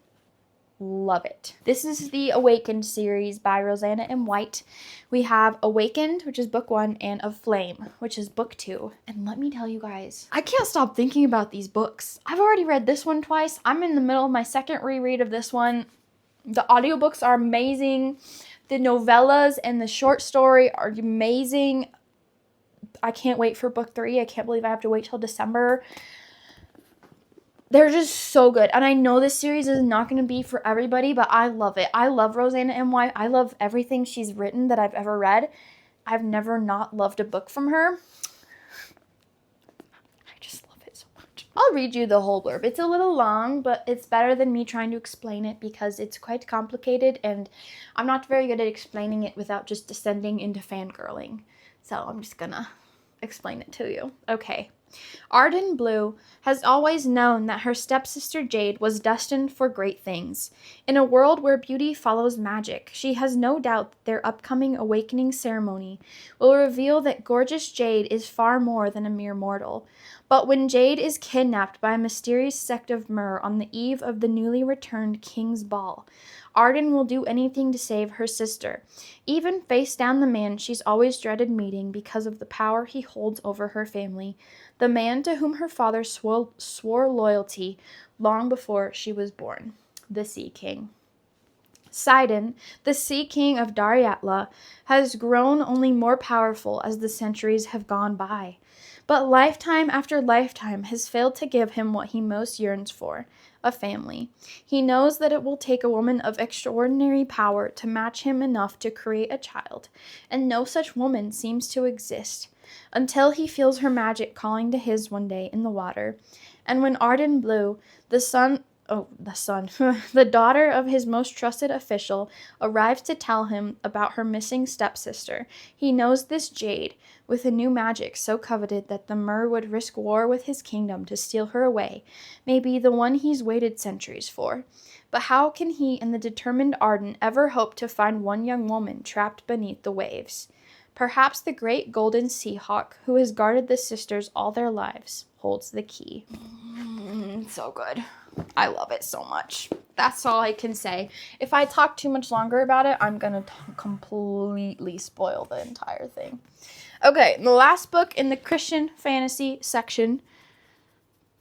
love it. This is the Awakened series by Rosanna M. White. We have Awakened, which is book 1, and Of Flame, which is book 2. And let me tell you guys, I can't stop thinking about these books. I've already read this one twice. I'm in the middle of my second reread of this one. The audiobooks are amazing. The novellas and the short story are amazing. I can't wait for book 3. I can't believe I have to wait till December. They're just so good. And I know this series is not going to be for everybody, but I love it. I love Rosanna M. White. I love everything she's written that I've ever read. I've never not loved a book from her. I just love it so much. I'll read you the whole blurb. It's a little long, but it's better than me trying to explain it because it's quite complicated, and I'm not very good at explaining it without just descending into fangirling. So I'm just going to explain it to you. Okay. Arden Blue has always known that her stepsister Jade was destined for great things. In a world where beauty follows magic, she has no doubt that their upcoming awakening ceremony will reveal that gorgeous Jade is far more than a mere mortal. But when Jade is kidnapped by a mysterious sect of Myr on the eve of the newly returned King's Ball, Arden will do anything to save her sister, even face down the man she's always dreaded meeting because of the power he holds over her family, the man to whom her father swore loyalty long before she was born, the Sea King. Sidon, the Sea King of Dariatla, has grown only more powerful as the centuries have gone by. But lifetime after lifetime has failed to give him what he most yearns for, a family. He knows that it will take a woman of extraordinary power to match him enough to create a child, and no such woman seems to exist, until he feels her magic calling to his one day in the water. And when Arden Blue, the son the son, the daughter of his most trusted official, arrives to tell him about her missing stepsister. He knows this jade, with a new magic so coveted that the Mer would risk war with his kingdom to steal her away, may be the one he's waited centuries for. But how can he and the determined Arden ever hope to find one young woman trapped beneath the waves? Perhaps the great golden sea hawk, who has guarded the sisters all their lives, holds the key. So good. I love it so much. That's all I can say. If I talk too much longer about it, I'm going to completely spoil the entire thing. Okay, the last book in the Christian fantasy section.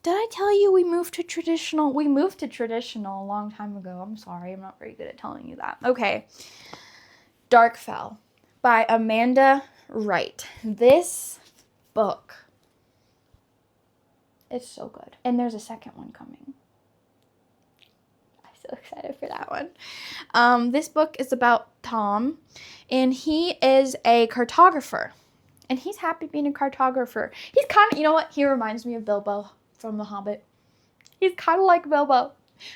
Did I tell you we moved to traditional? We moved to traditional a long time ago. I'm sorry. I'm not very good at telling you that. Okay. Darkfell by Amanda Wright. This book, it's so good. And there's a second one coming. I'm so excited for that one. This book is about Tom, and he is a cartographer. And he's happy being a cartographer. He's kind of, you know what? He reminds me of Bilbo from The Hobbit. He's kind of like Bilbo.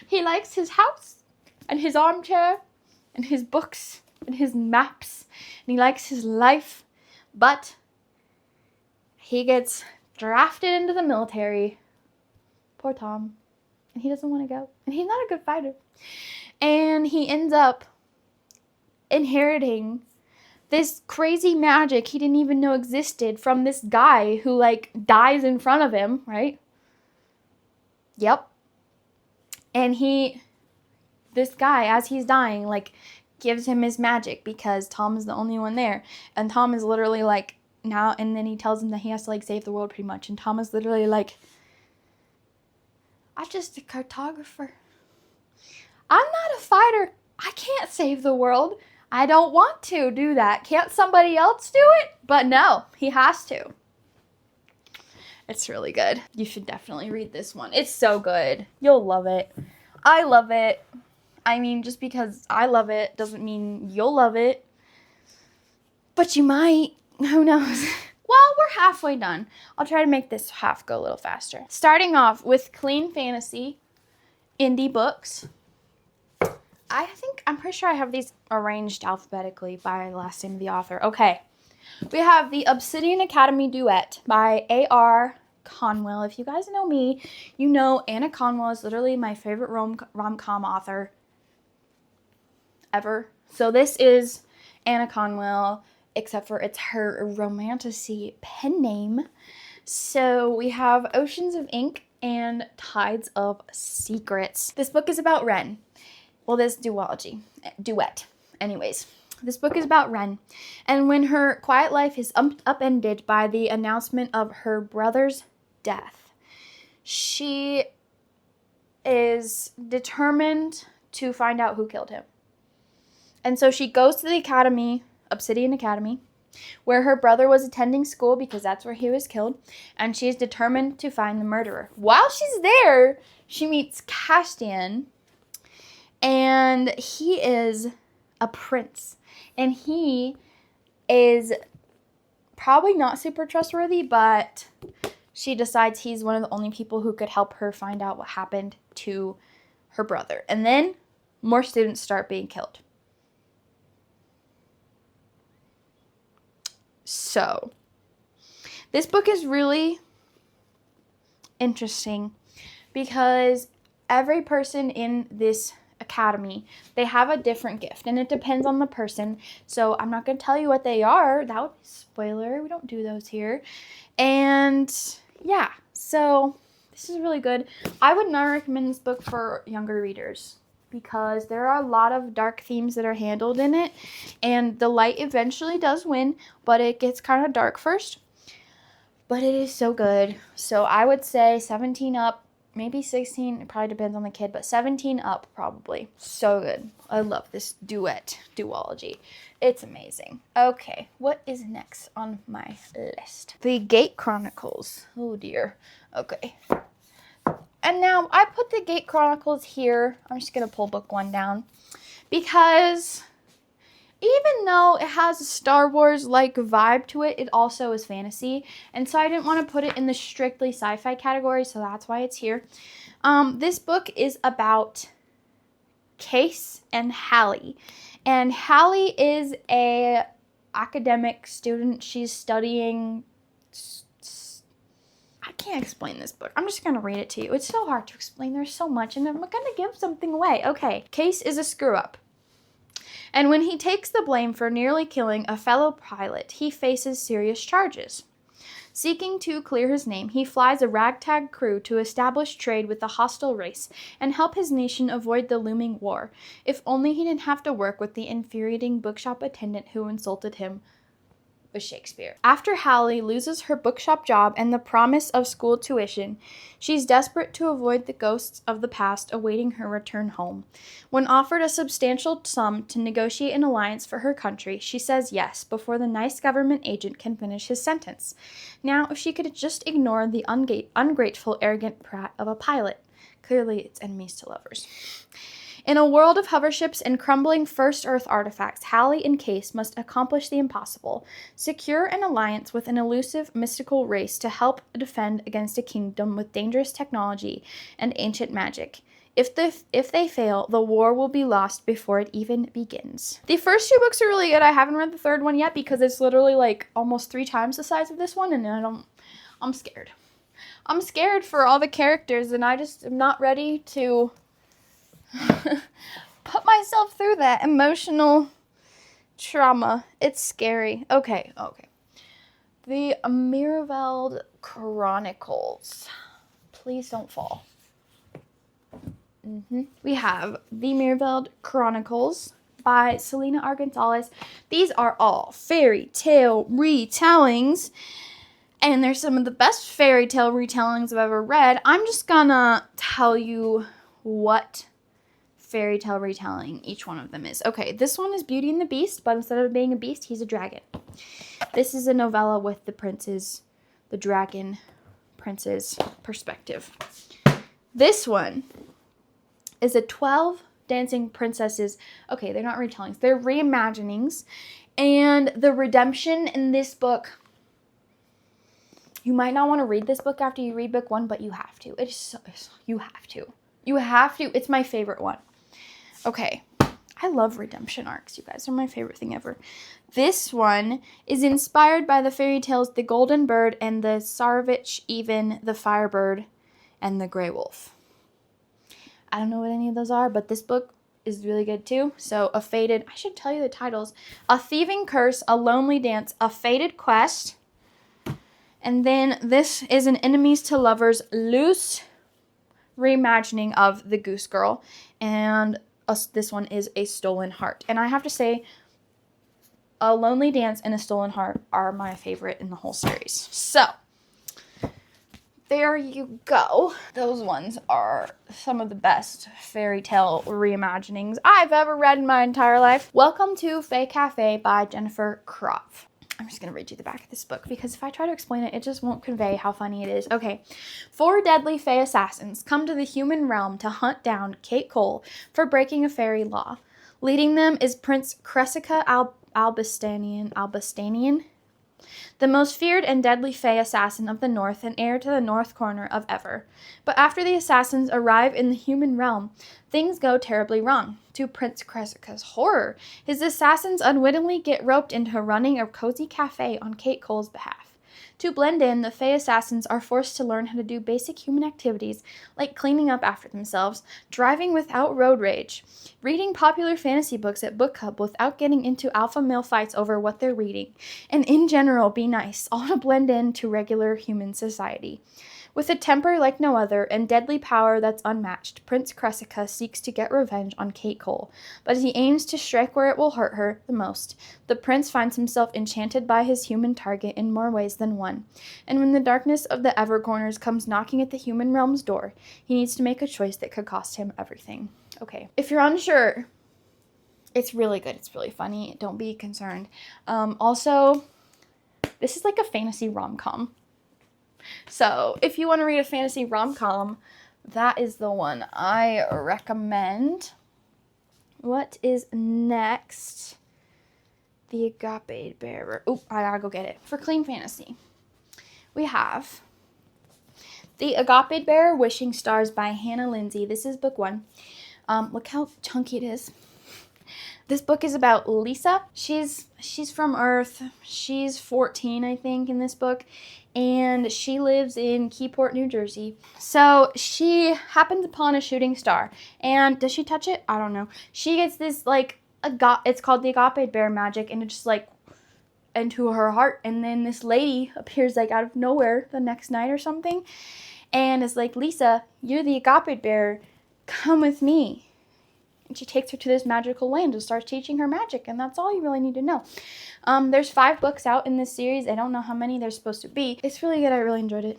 He likes his house and his armchair and his books and his maps. And he likes his life. But he gets drafted into the military. Poor Tom. And he doesn't want to go. And he's not a good fighter. And he ends up inheriting this crazy magic he didn't even know existed from this guy who, like, dies in front of him, right? Yep. And this guy, as he's dying, like, gives him his magic because Tom is the only one there. And Tom is literally like, now, and then he tells him that he has to, like, save the world pretty much. And Tom is literally like, I'm just a cartographer. I'm not a fighter. I can't save the world. I don't want to do that. Can't somebody else do it? But no, he has to. It's really good. You should definitely read this one. It's so good. You'll love it. I love it. I mean, just because I love it doesn't mean you'll love it. But you might. Who knows? Well, we're halfway done. I'll try to make this half go a little faster. Starting off with clean fantasy indie books. I'm pretty sure I have these arranged alphabetically by last name of the author. Okay. We have The Obsidian Academy Duet by A.R. Conwell. If you guys know me, you know Anna Conwell is literally my favorite rom-com author ever. So this is Anna Conwell, except for it's her romantasy pen name. So we have Oceans of Ink and Tides of Secrets. This book is about Ren. Well, this duet. Anyways, this book is about Ren. And when her quiet life is upended by the announcement of her brother's death, she is determined to find out who killed him. And so she goes to the academy, Obsidian Academy, where her brother was attending school because that's where he was killed. And she's determined to find the murderer. While she's there, she meets Castian. And he is a prince. And he is probably not super trustworthy, but she decides he's one of the only people who could help her find out what happened to her brother. And then more students start being killed. So, this book is really interesting because every person in this academy, they have a different gift, and it depends on the person. So I'm not going to tell you what they are. That would be a spoiler. We don't do those here. And yeah, so this is really good. I would not recommend this book for younger readers because there are a lot of dark themes that are handled in it, and the light eventually does win, but it gets kind of dark first. But it is so good. So I would say 17 up. Maybe 16, it probably depends on the kid, but 17 up probably. So good. I love this duology. It's amazing. Okay, what is next on my list? The Gate Chronicles. Oh dear. Okay. And now I put the Gate Chronicles here. I'm just going to pull book 1 down because even though it has a Star Wars-like vibe to it, it also is fantasy. And so I didn't want to put it in the strictly sci-fi category, so that's why it's here. This book is about Case and Hallie. And Hallie is a academic student. She's studying... I can't explain this book. I'm just going to read it to you. It's so hard to explain. There's so much, and I'm going to give something away. Okay, Case is a screw-up. And when he takes the blame for nearly killing a fellow pilot, he faces serious charges. Seeking to clear his name, he flies a ragtag crew to establish trade with the hostile race and help his nation avoid the looming war. If only he didn't have to work with the infuriating bookshop attendant who insulted him with Shakespeare. After Hallie loses her bookshop job and the promise of school tuition, she's desperate to avoid the ghosts of the past awaiting her return home. When offered a substantial sum to negotiate an alliance for her country, she says yes before the nice government agent can finish his sentence. Now, if she could just ignore the ungrateful, arrogant prat of a pilot. Clearly, it's enemies to lovers. In a world of hoverships and crumbling First Earth artifacts, Hallie and Case must accomplish the impossible. Secure an alliance with an elusive, mystical race to help defend against a kingdom with dangerous technology and ancient magic. If they fail, the war will be lost before it even begins. The first 2 books are really good. I haven't read the third one yet because it's literally like almost 3 times the size of this one, and I'm scared. I'm scared for all the characters, and I just am not ready to put myself through that emotional trauma. It's scary. Okay. The Mirveld Chronicles. Please don't fall. We have The Mirveld Chronicles by Selena R. Gonzalez. These are all fairy tale retellings, and they're some of the best fairy tale retellings I've ever read. I'm just gonna tell you what fairy tale retelling each one of them is. Okay, this one is Beauty and the Beast, but instead of being a beast, he's a dragon. This is a novella with the dragon prince's perspective. This one is a 12 dancing princesses. Okay, they're not retellings, they're reimaginings. And the redemption in this book, you might not want to read this book after you read book 1, but you have to. You have to. You have to. It's my favorite one. Okay, I love redemption arcs, you guys. They're my favorite thing ever. This one is inspired by the fairy tales The Golden Bird and the Tsarevich Even, the Firebird, and the Grey Wolf. I don't know what any of those are, but this book is really good too. So, I should tell you the titles. A Thieving Curse, A Lonely Dance, A Fated Quest, and then this is an Enemies to Lovers loose reimagining of The Goose Girl, and this one is A Stolen Heart. And I have to say, A Lonely Dance and A Stolen Heart are my favorite in the whole series. So, there you go. Those ones are some of the best fairy tale reimaginings I've ever read in my entire life. Welcome to Fae Cafe by Jennifer Kropf. I'm just going to read you the back of this book because if I try to explain it, it just won't convey how funny it is. Okay. 4 deadly Fae assassins come to the human realm to hunt down Kate Cole for breaking a fairy law. Leading them is Prince Cressica Albastanian, the most feared and deadly Fae assassin of the North and heir to the North Corner of Ever. But after the assassins arrive in the human realm, things go terribly wrong. To Prince Cressica's horror, his assassins unwittingly get roped into running a cozy cafe on Kate Cole's behalf. To blend in, the Fae assassins are forced to learn how to do basic human activities like cleaning up after themselves, driving without road rage, reading popular fantasy books at book club without getting into alpha male fights over what they're reading, and in general be nice, all to blend in to regular human society. With a temper like no other and deadly power that's unmatched, Prince Cressica seeks to get revenge on Kate Cole, but as he aims to strike where it will hurt her the most, the prince finds himself enchanted by his human target in more ways than one. And when the darkness of the Evercorners comes knocking at the human realm's door, he needs to make a choice that could cost him everything. Okay, if you're unsure, it's really good. It's really funny. Don't be concerned. Also, this is like a fantasy rom-com. So, if you want to read a fantasy rom-com, that is the one I recommend. What is next? The Agape Bearer. Oh, I gotta go get it. For clean fantasy, we have The Agape Bearer, Wishing Stars by Hannah Lindsay. This is book 1. Look how chunky it is. This book is about Lisa. She's from Earth. She's 14, I think, in this book. And she lives in Keyport, New Jersey. So she happens upon a shooting star. And does she touch it? I don't know. She gets this, like, it's called the Agape Bear magic. And it just, like, into her heart. And then this lady appears, like, out of nowhere the next night or something. And is like, Lisa, you're the Agape Bear. Come with me. And she takes her to this magical land and starts teaching her magic. And that's all you really need to know. There's 5 books out in this series. I don't know how many there's supposed to be. It's really good. I really enjoyed it.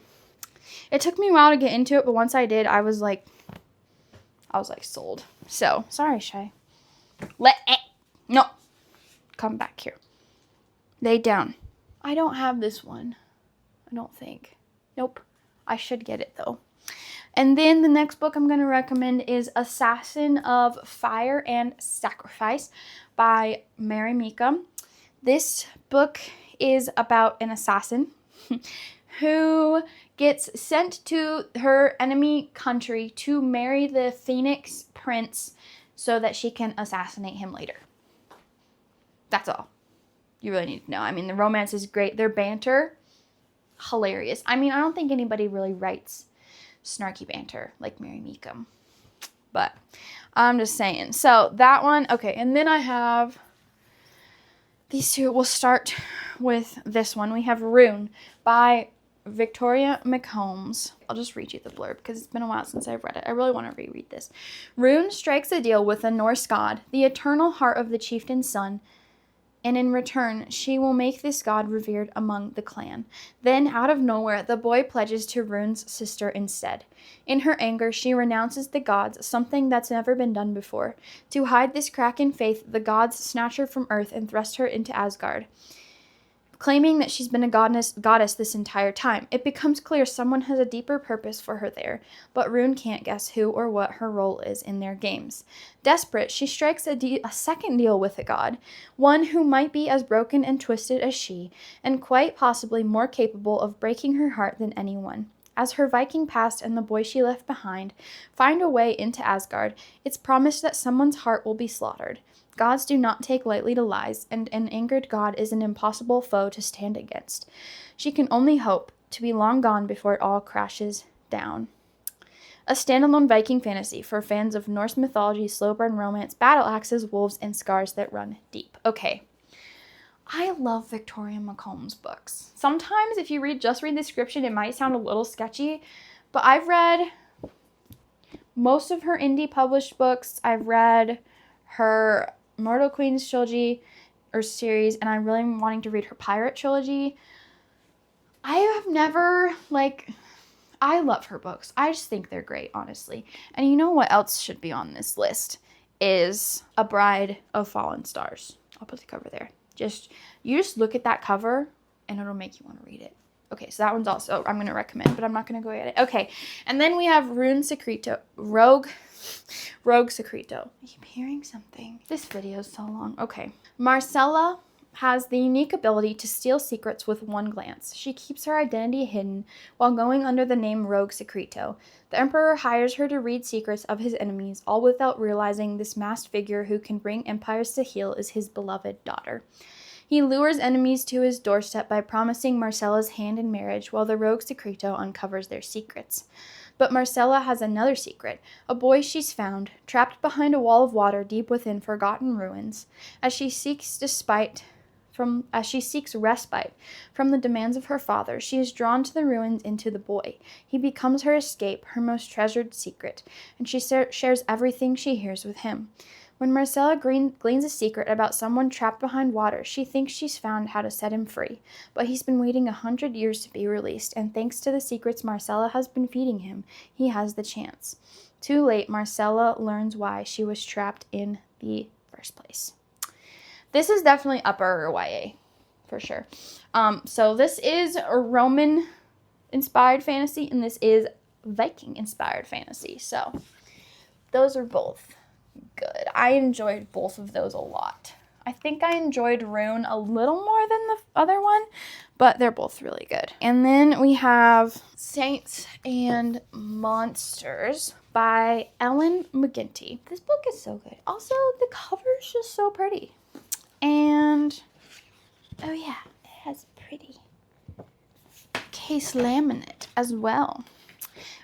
It took me a while to get into it, but once I did, I was like sold. So, sorry, Shy. No. Come back here. Lay down. I don't have this one. I don't think. Nope. I should get it, though. And then the next book I'm going to recommend is Assassin of Fire and Sacrifice by Mary Mika. This book is about an assassin who gets sent to her enemy country to marry the Phoenix Prince so that she can assassinate him later. That's all you really need to know. I mean, the romance is great. Their banter, hilarious. I mean, I don't think anybody really writes snarky banter like Mary Meekum, but I'm just saying. So that one, okay, and then I have these two. We'll start with this one. We have Rune by Victoria McCombs. I'll just read you the blurb because it's been a while since I've read it. I really want to reread this. Rune strikes a deal with a Norse god, the eternal heart of the chieftain's son, and in return, she will make this god revered among the clan. Then, out of nowhere, the boy pledges to Rune's sister instead. In her anger, she renounces the gods, something that's never been done before. To hide this crack in faith, the gods snatch her from Earth and thrust her into Asgard, claiming that she's been a goddess this entire time. It becomes clear someone has a deeper purpose for her there, but Rune can't guess who or what her role is in their games. Desperate, she strikes a second deal with a god, one who might be as broken and twisted as she, and quite possibly more capable of breaking her heart than anyone. As her Viking past and the boy she left behind find a way into Asgard, it's promised that someone's heart will be slaughtered. Gods do not take lightly to lies, and an angered god is an impossible foe to stand against. She can only hope to be long gone before it all crashes down. A standalone Viking fantasy for fans of Norse mythology, slow burn romance, battle axes, wolves, and scars that run deep. Okay. I love Victoria McCombs books. Sometimes if you just read the description, it might sound a little sketchy, but I've read most of her indie published books. I've read her Mortal Queens trilogy or series, and I'm really wanting to read her Pirate trilogy. I have never, I love her books. I just think they're great, honestly. And you know what else should be on this list is A Bride of Fallen Stars. I'll put the cover there. You just look at that cover, and it'll make you want to read it. Okay, so that one's also, I'm going to recommend, but I'm not going to go get it. Okay, and then we have Rogue Secreto. I keep hearing something. This video is so long. Okay. Marcella has the unique ability to steal secrets with one glance. She keeps her identity hidden while going under the name Rogue Secreto. The Emperor hires her to read secrets of his enemies, all without realizing this masked figure who can bring empires to heel is his beloved daughter. He lures enemies to his doorstep by promising Marcella's hand in marriage while the Rogue Secreto uncovers their secrets. But Marcella has another secret, a boy she's found, trapped behind a wall of water deep within forgotten ruins. As she seeks respite from the demands of her father, she is drawn to the ruins into the boy. He becomes her escape, her most treasured secret, and she shares everything she hears with him. When Marcella gleans a secret about someone trapped behind water, she thinks she's found how to set him free. But he's been waiting 100 years to be released, and thanks to the secrets Marcella has been feeding him, he has the chance. Too late, Marcella learns why she was trapped in the first place. This is definitely upper YA, for sure. So this is a Roman-inspired fantasy, and this is Viking-inspired fantasy. So those are both good. I enjoyed both of those a lot. I think I enjoyed Rune a little more than the other one, but they're both really good. And then we have Saints and Monsters by Ellen McGinty. This book is so good. Also, the cover is just so pretty. And, oh yeah, it has pretty case laminate as well.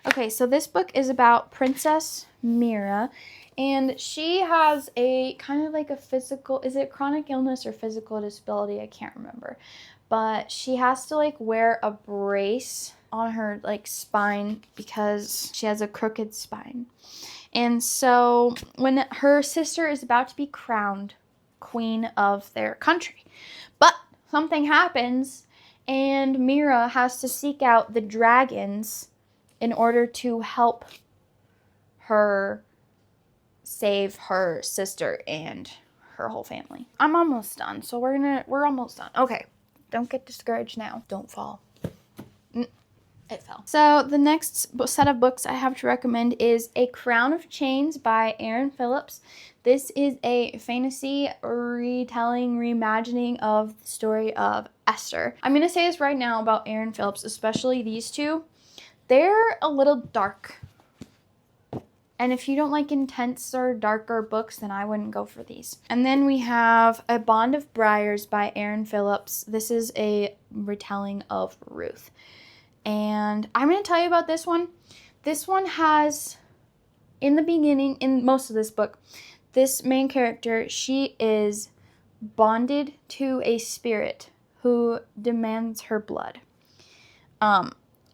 Okay, so this book is about Princess Mira, and she has a kind of like a physical, is it chronic illness or physical disability? I can't remember. But she has to like wear a brace on her like spine because she has a crooked spine. And so when her sister is about to be crowned queen of their country, but something happens and Mira has to seek out the dragons in order to help her save her sister and her whole family. I'm almost done, so we're almost done. Okay, don't get discouraged now. Don't fall. It fell. So the next set of books I have to recommend is A Crown of Chains by Erin Phillips. This is a fantasy retelling, reimagining of the story of Esther. I'm going to say this right now about Erin Phillips, especially these two. They're a little dark. And if you don't like intense or darker books, then I wouldn't go for these. And then we have A Bond of Briars by Erin Phillips. This is a retelling of Ruth. And I'm going to tell you about this one. This one has, in the beginning, in most of this book, this main character, she is bonded to a spirit who demands her blood.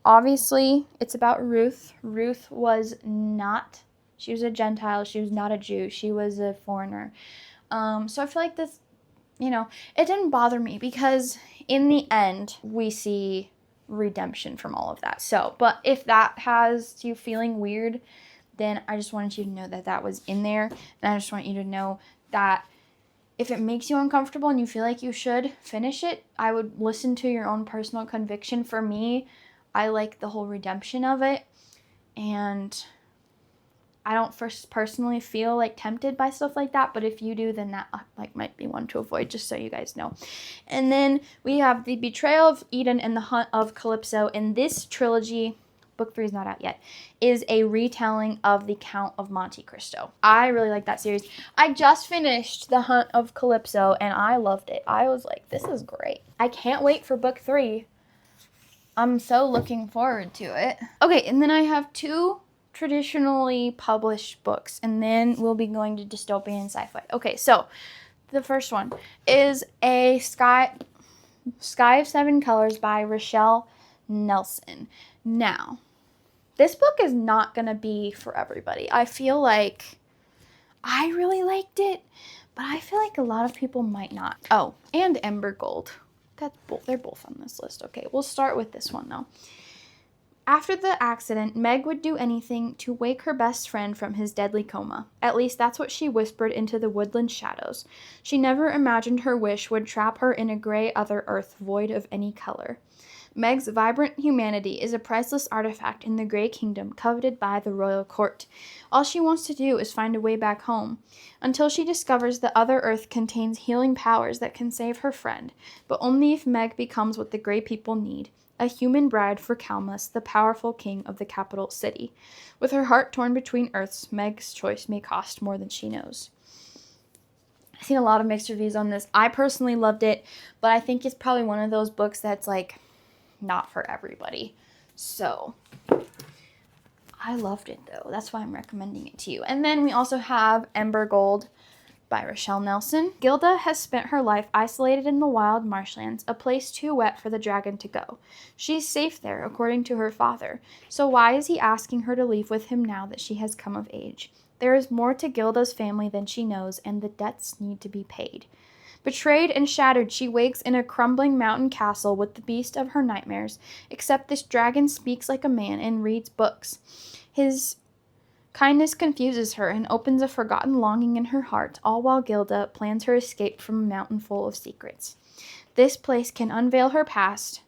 Obviously, it's about Ruth. Ruth was not, she was a Gentile. She was not a Jew. She was a foreigner. So I feel like this, it didn't bother me because in the end, we see redemption from all of that. So, but if that has you feeling weird, then I just wanted you to know that that was in there. And I just want you to know that if it makes you uncomfortable and you feel like you should finish it, I would listen to your own personal conviction. For me, I like the whole redemption of it. And I don't personally feel like tempted by stuff like that, but if you do, then that might be one to avoid, just so you guys know. And then we have The Betrayal of Eden and The Hunt of Calypso. And this trilogy, book 3 is not out yet, is a retelling of The Count of Monte Cristo. I really like that series. I just finished The Hunt of Calypso and I loved it. I was like, this is great. I can't wait for book 3. I'm so looking forward to it. Okay, and then I have 2 traditionally published books, and then we'll be going to dystopian and sci-fi. Okay, so the first one is A Sky of Seven Colors by Rochelle Nelson. Now, this book is not going to be for everybody. I feel like I really liked it, but I feel like a lot of people might not. Oh, and Ember Gold. They're both on this list. Okay, we'll start with this one though. After the accident, Meg would do anything to wake her best friend from his deadly coma. At least that's what she whispered into the woodland shadows. She never imagined her wish would trap her in a gray other earth void of any color. Meg's vibrant humanity is a priceless artifact in the Grey Kingdom coveted by the royal court. All she wants to do is find a way back home, until she discovers the other earth contains healing powers that can save her friend, but only if Meg becomes what the Grey people need. A human bride for Calmus, the powerful king of the capital city. With her heart torn between earths, Meg's choice may cost more than she knows. I've seen a lot of mixed reviews on this. I personally loved it, but I think it's probably one of those books that's like not for everybody. So I loved it though. That's why I'm recommending it to you. And then we also have Ember Gold by Rochelle Nelson. Gilda has spent her life isolated in the wild marshlands, a place too wet for the dragon to go. She's safe there, according to her father. So why is he asking her to leave with him now that she has come of age? There is more to Gilda's family than she knows, and the debts need to be paid. Betrayed and shattered, she wakes in a crumbling mountain castle with the beast of her nightmares, except this dragon speaks like a man and reads books. His kindness confuses her and opens a forgotten longing in her heart, all while Gilda plans her escape from a mountain full of secrets. This place can unveil her past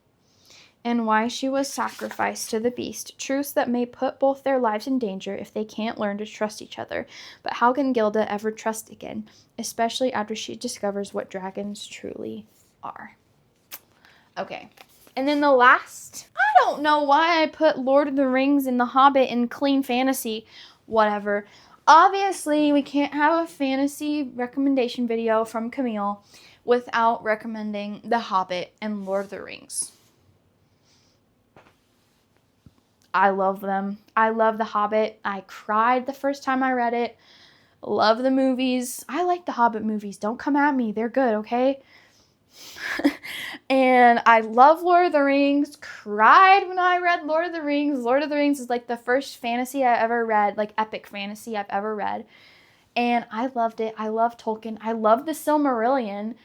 and why she was sacrificed to the beast. Truths that may put both their lives in danger if they can't learn to trust each other. But how can Gilda ever trust again, especially after she discovers what dragons truly are? Okay. And then the last, I don't know why I put Lord of the Rings and The Hobbit in clean fantasy. Whatever. Obviously, we can't have a fantasy recommendation video from Camille without recommending The Hobbit and Lord of the Rings. I love them. I love The Hobbit. I cried the first time I read it. Love the movies. I like the Hobbit movies. Don't come at me. They're good, okay? And I love Lord of the Rings. Cried when I read Lord of the Rings. Lord of the Rings is like the first fantasy I ever read, like epic fantasy I've ever read. And I loved it. I love Tolkien. I love the Silmarillion.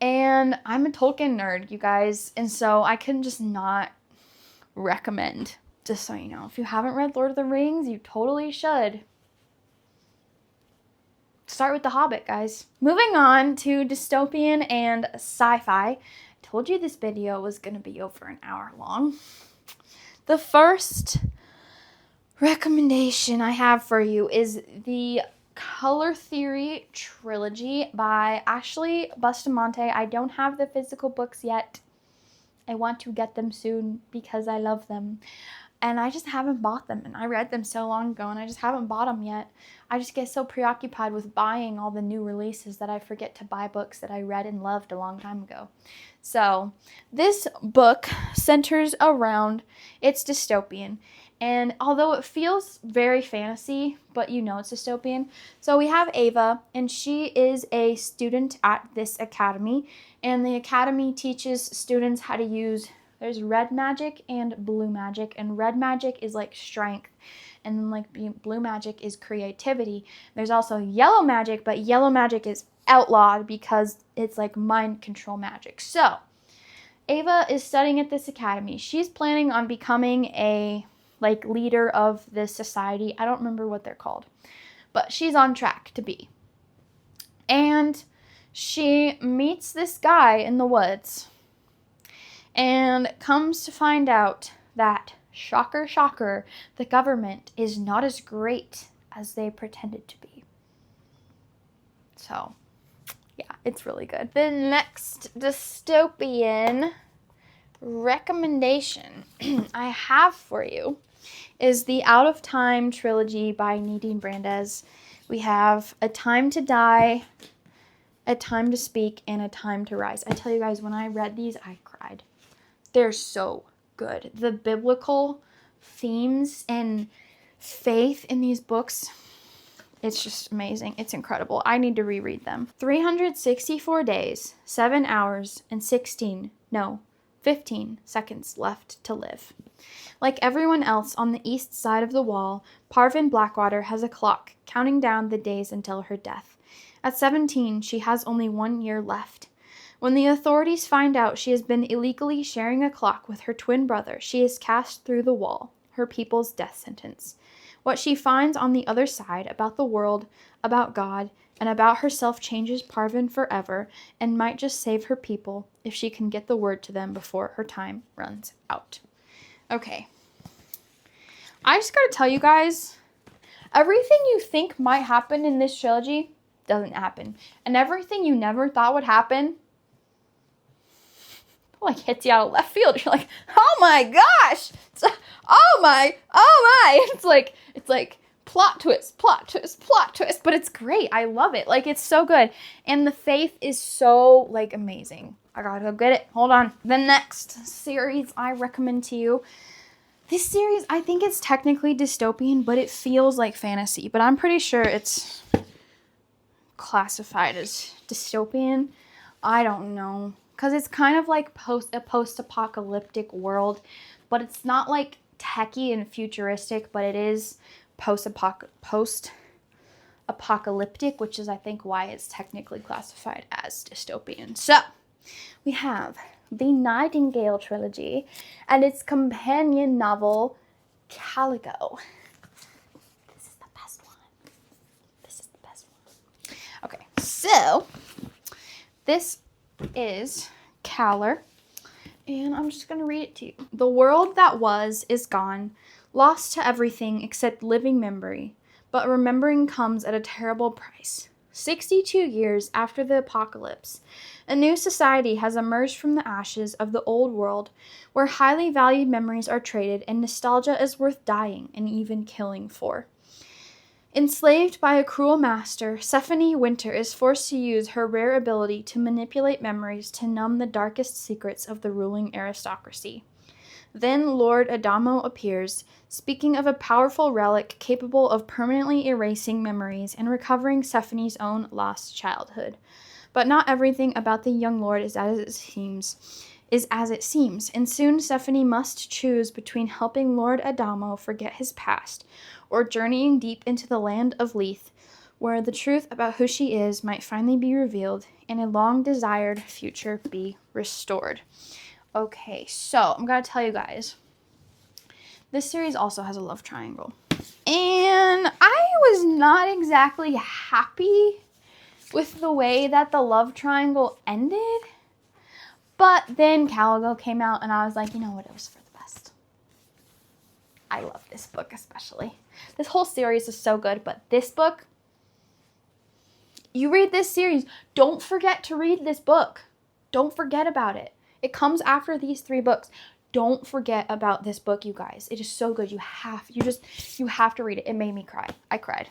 And I'm a Tolkien nerd, you guys. And so I couldn't just not recommend. Just so you know, if you haven't read Lord of the Rings, you totally should. Start with The Hobbit, guys. Moving on to dystopian and sci-fi. I told you this video was going to be over an hour long. The first recommendation I have for you is the Color Theory trilogy by Ashley Bustamante. I don't have the physical books yet. I want to get them soon because I love them. And I just haven't bought them. And I read them so long ago and I just haven't bought them yet. I just get so preoccupied with buying all the new releases that I forget to buy books that I read and loved a long time ago. So this book centers around, it's dystopian. And although it feels very fantasy, but you know it's dystopian. So we have Ava, and she is a student at this academy. And the academy teaches students how to use, there's red magic and blue magic. And red magic is like strength. And then like blue magic is creativity. There's also yellow magic, but yellow magic is outlawed because it's like mind control magic. So Ava is studying at this academy. She's planning on becoming a like leader of this society. I don't remember what they're called, but she's on track to be. And she meets this guy in the woods and comes to find out that, shocker, shocker, the government is not as great as they pretended to be. So, yeah, it's really good. The next dystopian recommendation I have for you is the Out of Time trilogy by Nadine Brandes. We have A Time to Die, A Time to Speak, and A Time to Rise. I tell you guys, when I read these, I cried. They're so good. The biblical themes and faith in these books, it's just amazing. It's incredible. I need to reread them. 364 days, 7 hours, and 15 seconds left to live. Like everyone else on the east side of the wall, Parvin Blackwater has a clock counting down the days until her death. At 17, she has only 1 year left. When the authorities find out she has been illegally sharing a clock with her twin brother, she is cast through the wall, her people's death sentence. What she finds on the other side about the world, about God, and about herself changes Parvin forever and might just save her people if she can get the word to them before her time runs out. Okay. I just gotta tell you guys, everything you think might happen in this trilogy doesn't happen. And everything you never thought would happen like hits you out of left field. You're like, oh my gosh. Oh my. It's like plot twist, but it's great. I love it. Like, it's so good. And the faith is so like amazing. I gotta go get it. Hold on. The next series I recommend to you. This series, I think it's technically dystopian, but it feels like fantasy. But I'm pretty sure it's classified as dystopian. I don't know. Because it's kind of like a post-apocalyptic world. But it's not like techie and futuristic, but it is post-apocalyptic, which is, I think, why it's technically classified as dystopian. So, we have the Nightingale trilogy and its companion novel, Calico. This is the best one. Okay, so this is Caller, And I'm just going to read it to you. The world that was is gone, lost to everything except living memory. But remembering comes at a terrible price. 62 years after the apocalypse, a new society has emerged from the ashes of the old world, where highly valued memories are traded and nostalgia is worth dying and even killing for. Enslaved by a cruel master, Stephanie Winter is forced to use her rare ability to manipulate memories to numb the darkest secrets of the ruling aristocracy. Then Lord Adamo appears, speaking of a powerful relic capable of permanently erasing memories and recovering Stephanie's own lost childhood. But not everything about the young lord is as it seems, and soon Stephanie must choose between helping Lord Adamo forget his past, or journeying deep into the land of Leith, where the truth about who she is might finally be revealed and a long-desired future be restored. Okay, so I'm going to tell you guys, this series also has a love triangle. And I was not exactly happy with the way that the love triangle ended. But then Caligo came out and I was like, you know what, it was for the best. I love this book especially. This whole series is so good, but this book, you read this series, don't forget to read this book. Don't forget about it. It comes after these 3 books. Don't forget about this book, you guys. It is so good. You have to read it. It made me cry. I cried.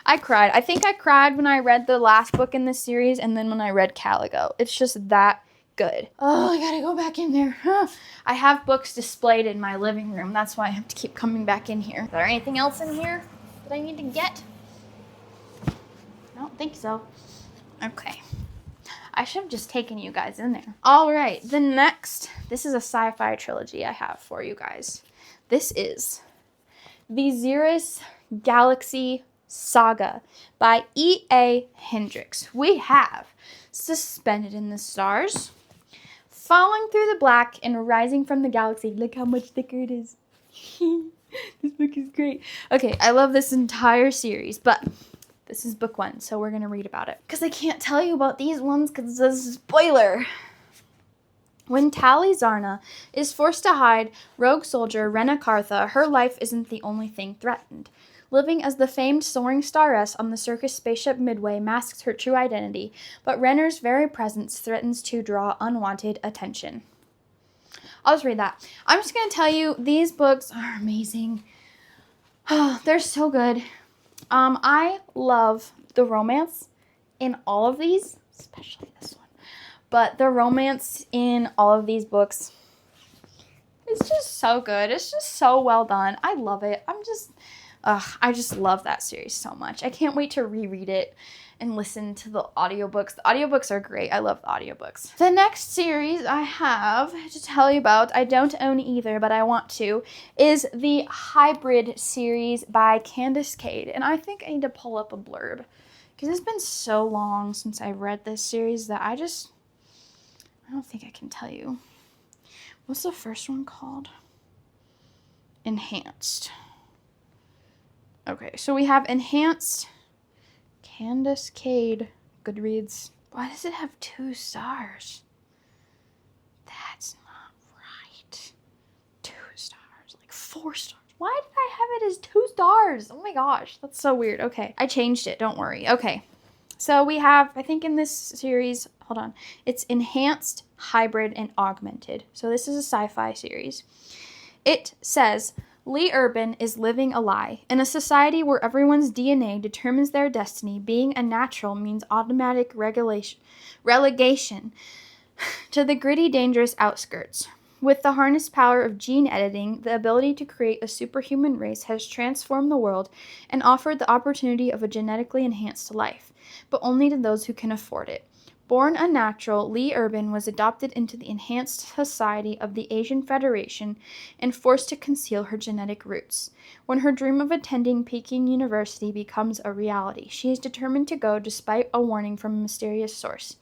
I think I cried when I read the last book in this series and then when I read Caligo. It's just that good. Oh, I gotta go back in there. I have books displayed in my living room. That's why I have to keep coming back in here. Is there anything else in here that I need to get? I don't think so. Okay. I should have just taken you guys in there. All right, this is a sci-fi trilogy I have for you guys. This is the Xeris Galaxy Saga by E.A. Hendricks. We have Suspended in the Stars, Falling Through the Black, and Rising from the Galaxy. Look how much thicker it is. This book is great. Okay, I love this entire series, but this is book 1, so we're going to read about it. Because I can't tell you about these ones because it's a spoiler. When Tali Zarna is forced to hide rogue soldier Rena Kartha, her life isn't the only thing threatened. Living as the famed soaring staress on the circus spaceship Midway masks her true identity, but Renner's very presence threatens to draw unwanted attention. I'll just read that. I'm just going to tell you, these books are amazing. Oh, they're so good. I love the romance in all of these, especially this one. But the romance in all of these books, it's just so good. It's just so well done. I love it. I just love that series so much. I can't wait to reread it and listen to the audiobooks. The audiobooks are great. I love the audiobooks. The next series I have to tell you about, I don't own either, but I want to, is the Hybrid series by Candace Cade. And I think I need to pull up a blurb because it's been so long since I read this series that I don't think I can tell you. What's the first one called? Enhanced. Okay, so we have Enhanced, Candace Cade, Goodreads. Why does it have 2 stars? That's not right. 2 stars, like 4 stars. Why did I have it as 2 stars? Oh my gosh, that's so weird. Okay, I changed it, don't worry. Okay, so we have, I think in this series, hold on, it's Enhanced, Hybrid, and Augmented. So this is a sci-fi series. It says, Lee Urban is living a lie. In a society where everyone's DNA determines their destiny, being a natural means automatic relegation to the gritty, dangerous outskirts. With the harnessed power of gene editing, the ability to create a superhuman race has transformed the world and offered the opportunity of a genetically enhanced life, but only to those who can afford it. Born unnatural, Lee Urban was adopted into the enhanced society of the Asian Federation and forced to conceal her genetic roots. When her dream of attending Peking University becomes a reality, she is determined to go despite a warning from a mysterious source.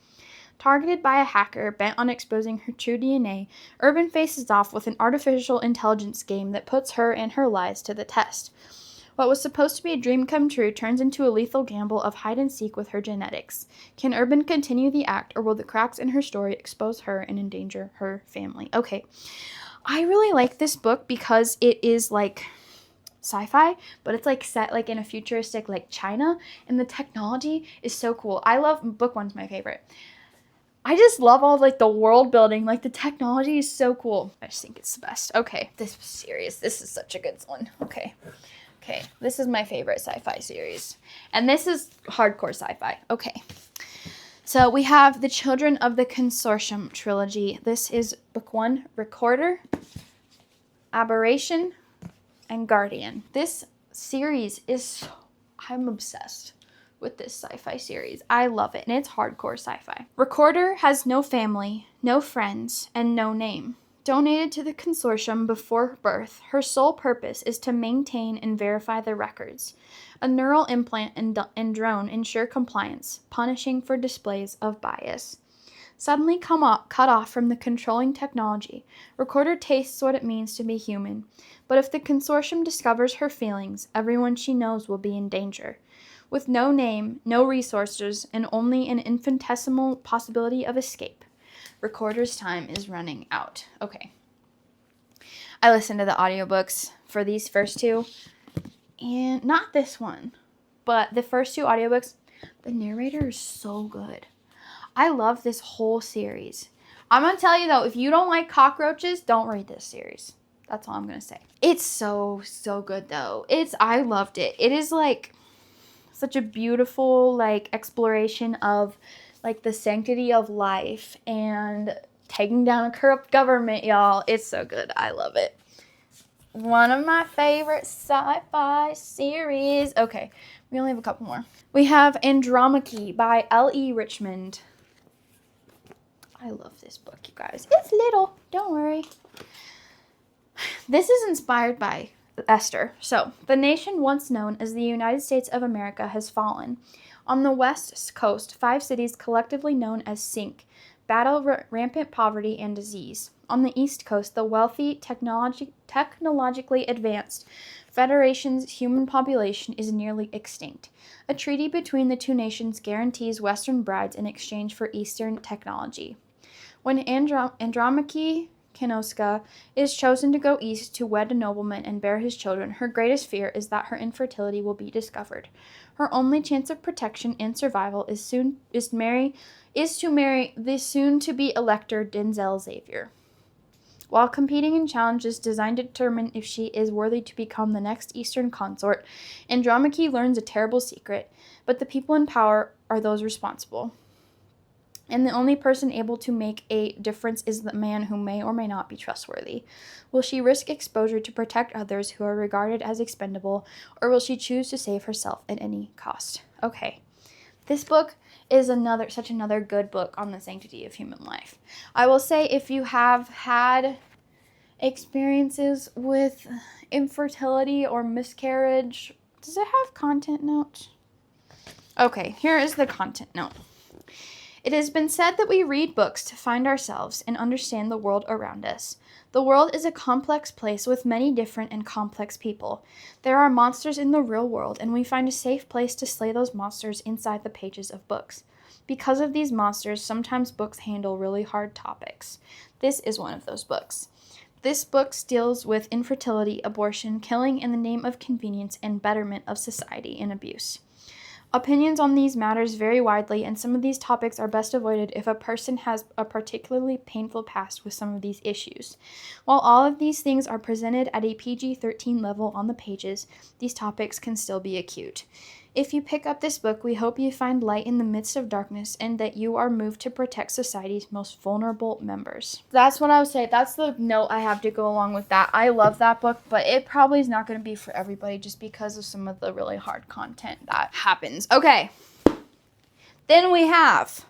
Targeted by a hacker bent on exposing her true DNA, Urban faces off with an artificial intelligence game that puts her and her lies to the test. What was supposed to be a dream come true turns into a lethal gamble of hide and seek with her genetics. Can Urban continue the act, or will the cracks in her story expose her and endanger her family? Okay, I really like this book because it is like sci-fi, but it's like set like in a futuristic like China, and the technology is so cool. I love book one's my favorite. I just love all like the world building, like the technology is so cool. I just think it's the best. Okay, this was serious. This is such a good one. Okay, this is my favorite sci-fi series, and this is hardcore sci-fi. Okay, so we have the Children of the Consortium trilogy. This is book one, Recorder, Aberration, and Guardian. This series is, I'm obsessed with this sci-fi series. I love it, and it's hardcore sci-fi. Recorder has no family, no friends, and no name. Donated to the consortium before birth, her sole purpose is to maintain and verify the records. A neural implant and drone ensure compliance, punishing for displays of bias. Suddenly cut off from the controlling technology, Recorder tastes what it means to be human. But if the consortium discovers her feelings, everyone she knows will be in danger. With no name, no resources, and only an infinitesimal possibility of escape, Recorder's time is running out. Okay. I listened to the audiobooks for these first two, and not this one, but the first two audiobooks, the narrator is so good. I love this whole series. I'm going to tell you though, if you don't like cockroaches, don't read this series. That's all I'm going to say. It's so good though. I loved it. It is like such a beautiful like exploration of like the sanctity of life and taking down a corrupt government, y'all. It's so good. I love it. One of my favorite sci-fi series. Okay, we only have a couple more. We have Andromache by L.E. Richmond. I love this book, you guys. It's little. Don't worry. This is inspired by Esther. So, the nation once known as the United States of America has fallen. On the west coast, 5 cities collectively known as SINK battle rampant poverty and disease. On the east coast, the wealthy, technologically advanced Federation's human population is nearly extinct. A treaty between the two nations guarantees Western brides in exchange for Eastern technology. When Andromache Kenoska is chosen to go east to wed a nobleman and bear his children, her greatest fear is that her infertility will be discovered. Her only chance of protection and survival is to marry the soon-to-be elector Denzel Xavier. While competing in challenges designed to determine if she is worthy to become the next Eastern consort, Andromache learns a terrible secret, but the people in power are those responsible. And the only person able to make a difference is the man who may or may not be trustworthy. Will she risk exposure to protect others who are regarded as expendable, or will she choose to save herself at any cost? Okay, this book is such another good book on the sanctity of human life. I will say, if you have had experiences with infertility or miscarriage, does it have content notes? Okay, here is the content note. It has been said that we read books to find ourselves and understand the world around us. The world is a complex place with many different and complex people. There are monsters in the real world, and we find a safe place to slay those monsters inside the pages of books. Because of these monsters, sometimes books handle really hard topics. This is one of those books. This book deals with infertility, abortion, killing in the name of convenience, and betterment of society and abuse. Opinions on these matters vary widely, and some of these topics are best avoided if a person has a particularly painful past with some of these issues. While all of these things are presented at a PG-13 level on the pages, these topics can still be acute. If you pick up this book, we hope you find light in the midst of darkness and that you are moved to protect society's most vulnerable members. That's what I would say. That's the note I have to go along with that. I love that book, but it probably is not going to be for everybody just because of some of the really hard content that happens. Okay. Then we have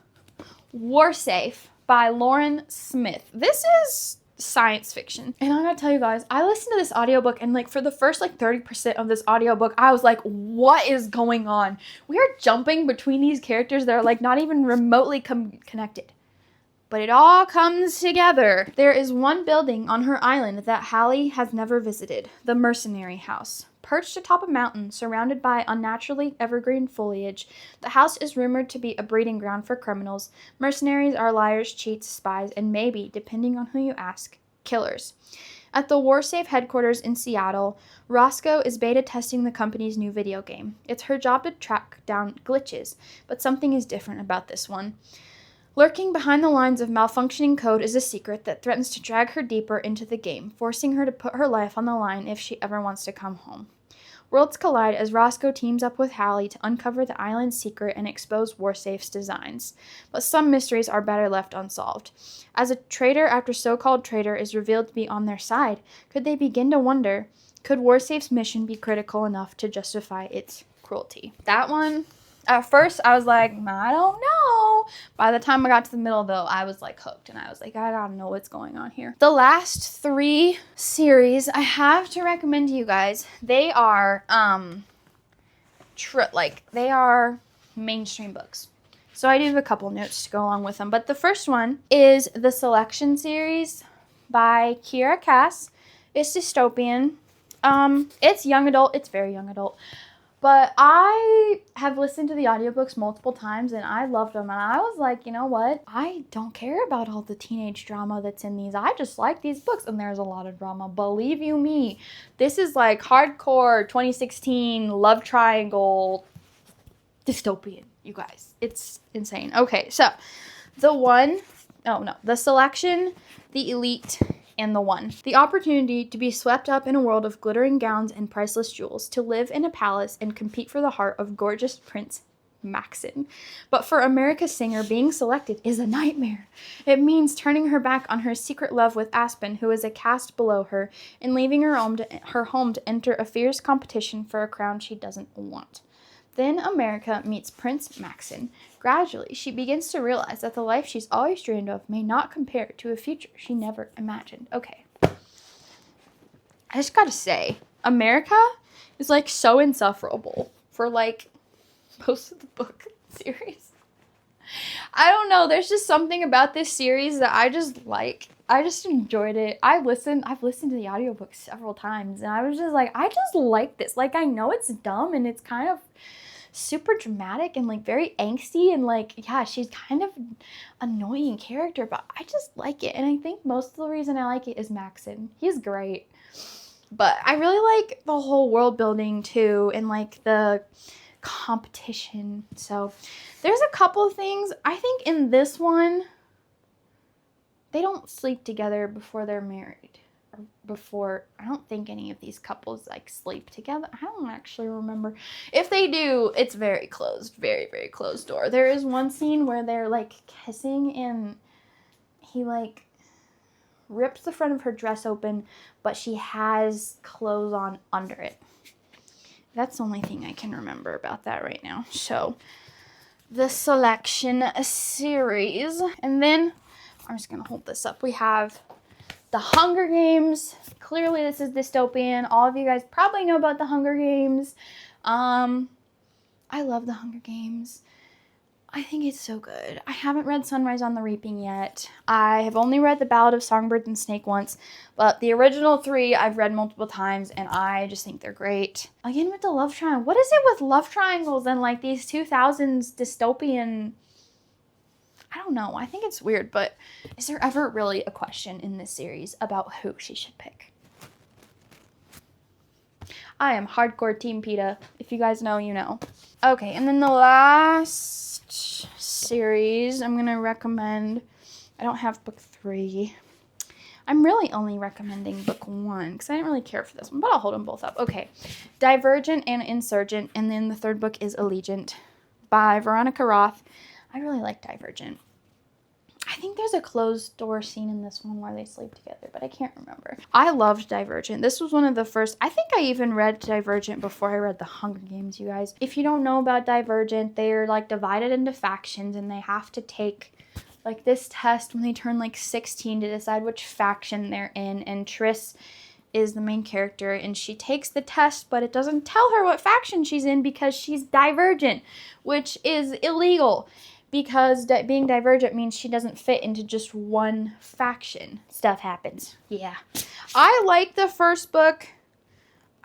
War Safe by Lauren Smith. This is science fiction. And I gotta tell you guys, I listened to this audiobook, and like for the first 30% of this audiobook, I was like, what is going on? We are jumping between these characters that are not even remotely connected. But it all comes together. There is one building on her island that Hallie has never visited, the Mercenary House. Perched atop a mountain, surrounded by unnaturally evergreen foliage, the house is rumored to be a breeding ground for criminals. Mercenaries are liars, cheats, spies, and maybe, depending on who you ask, killers. At the WarSafe headquarters in Seattle, Roscoe is beta testing the company's new video game. It's her job to track down glitches, but something is different about this one. Lurking behind the lines of malfunctioning code is a secret that threatens to drag her deeper into the game, forcing her to put her life on the line if she ever wants to come home. Worlds collide as Roscoe teams up with Hallie to uncover the island's secret and expose WarSafe's designs. But some mysteries are better left unsolved. As a traitor after so-called traitor is revealed to be on their side, could they begin to wonder, could WarSafe's mission be critical enough to justify its cruelty? That one, at first I was like, I don't know. By the time I got to the middle, though, I was like hooked, and I was like, I gotta know what's going on here. The last 3 series I have to recommend to you guys, they are they are mainstream books. So I do have a couple notes to go along with them. But the first one is the Selection series by Kiera Cass. It's dystopian. It's young adult. It's very young adult. But I have listened to the audiobooks multiple times, and I loved them. And I was like, you know what? I don't care about all the teenage drama that's in these. I just like these books. And there's a lot of drama. Believe you me. This is like hardcore 2016 love triangle dystopian, you guys. It's insane. Okay, so the Selection, the Elite, and the One. The opportunity to be swept up in a world of glittering gowns and priceless jewels, to live in a palace and compete for the heart of gorgeous Prince Maxon. But for America Singer, being selected is a nightmare. It means turning her back on her secret love with Aspen, who is a caste below her, and leaving her home to enter a fierce competition for a crown she doesn't want. Then America meets Prince Maxon. Gradually, she begins to realize that the life she's always dreamed of may not compare to a future she never imagined. Okay. I just gotta say, America is like so insufferable for like most of the book series. I don't know. There's just something about this series that I just like. I just enjoyed it. I've listened to the audiobook several times, and I was just like, I just like this. Like, I know it's dumb and it's kind of super dramatic and like very angsty, and like, yeah, she's kind of annoying character, but I just like it. And I think most of the reason I like it is Maxon. He's great. But I really like the whole world building too, and like the competition. So there's a couple of things. I think in this one, they don't sleep together before they're married. I don't think any of these couples like sleep together. I don't actually remember. If they do, it's very closed, very, very closed door. There is one scene where they're like kissing, and he like rips the front of her dress open, but she has clothes on under it. That's the only thing I can remember about that right now. So, the Selection series. And then, I'm just going to hold this up. We have The Hunger Games. Clearly, this is dystopian. All of you guys probably know about The Hunger Games. I love The Hunger Games. I think it's so good. I haven't read Sunrise on the Reaping yet. I have only read The Ballad of Songbird and Snake once, but the original 3 I've read multiple times, and I just think they're great. Again, with the love triangle. What is it with love triangles and like these 2000s dystopian? I don't know. I think it's weird, but is there ever really a question in this series about who she should pick? I am hardcore Team PETA. If you guys know, you know. Okay, and then the last series I'm going to recommend, I don't have book 3. I'm really only recommending book 1 because I didn't really care for this one, but I'll hold them both up. Okay, Divergent and Insurgent, and then the third book is Allegiant by Veronica Roth. I really like Divergent. I think there's a closed door scene in this one where they sleep together, but I can't remember. I loved Divergent. This was one of the first, I think I even read Divergent before I read The Hunger Games, you guys. If you don't know about Divergent, they're like divided into factions, and they have to take like this test when they turn like 16 to decide which faction they're in. And Triss is the main character, and she takes the test, but it doesn't tell her what faction she's in because she's divergent, which is illegal. Because being divergent means she doesn't fit into just one faction. Stuff happens. Yeah. I like the first book.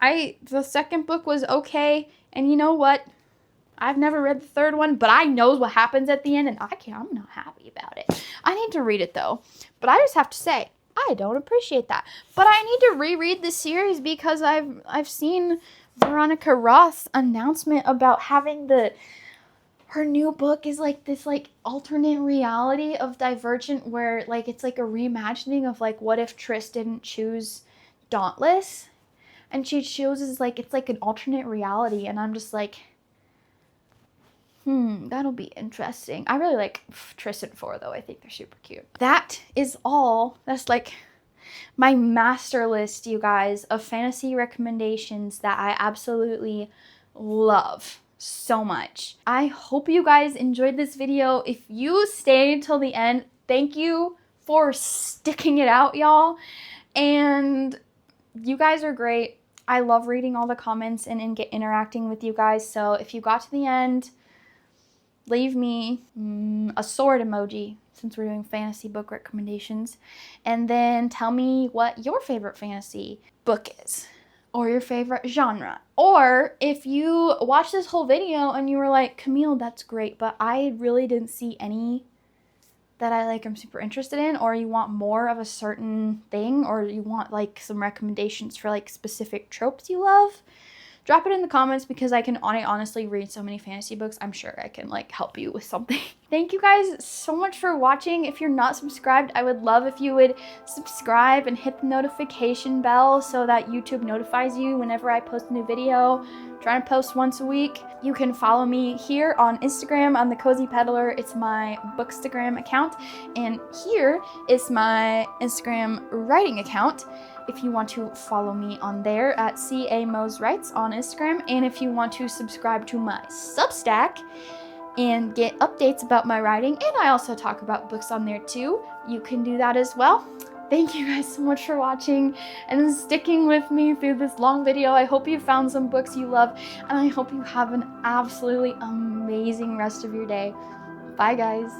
The second book was okay, and you know what? I've never read the third one, but I know what happens at the end, and I'm not happy about it. I need to read it though, but I just have to say, I don't appreciate that. But I need to reread the series because I've seen Veronica Roth's announcement about having her new book is like this like alternate reality of Divergent, where like it's like a reimagining of like what if Triss didn't choose Dauntless, and she chooses like it's like an alternate reality, and I'm just like, that'll be interesting. I really like Triss and 4 though. I think they're super cute. That is all. That's like my master list, you guys, of fantasy recommendations that I absolutely love so much. I hope you guys enjoyed this video. If you stayed until the end, thank you for sticking it out, y'all. And you guys are great. I love reading all the comments and interacting with you guys. So if you got to the end, leave me a sword emoji, since we're doing fantasy book recommendations, and then tell me what your favorite fantasy book is, or your favorite genre. Or if you watched this whole video and you were like, Camille, that's great, but I really didn't see any that I'm super interested in, or you want more of a certain thing, or you want like some recommendations for like specific tropes you love, drop it in the comments, because I honestly read so many fantasy books. I'm sure I can like help you with something. Thank you guys so much for watching. If you're not subscribed, I would love if you would subscribe and hit the notification bell so that YouTube notifies you whenever I post a new video. I'm trying to post once a week. You can follow me here on Instagram on the Cozy Peddler. It's my Bookstagram account, and here is my Instagram writing account. If you want to follow me on there at CAMosWrites on Instagram, and if you want to subscribe to my Substack and get updates about my writing, and I also talk about books on there too, you can do that as well. Thank you guys so much for watching and sticking with me through this long video. I hope you found some books you love, and I hope you have an absolutely amazing rest of your day. Bye guys.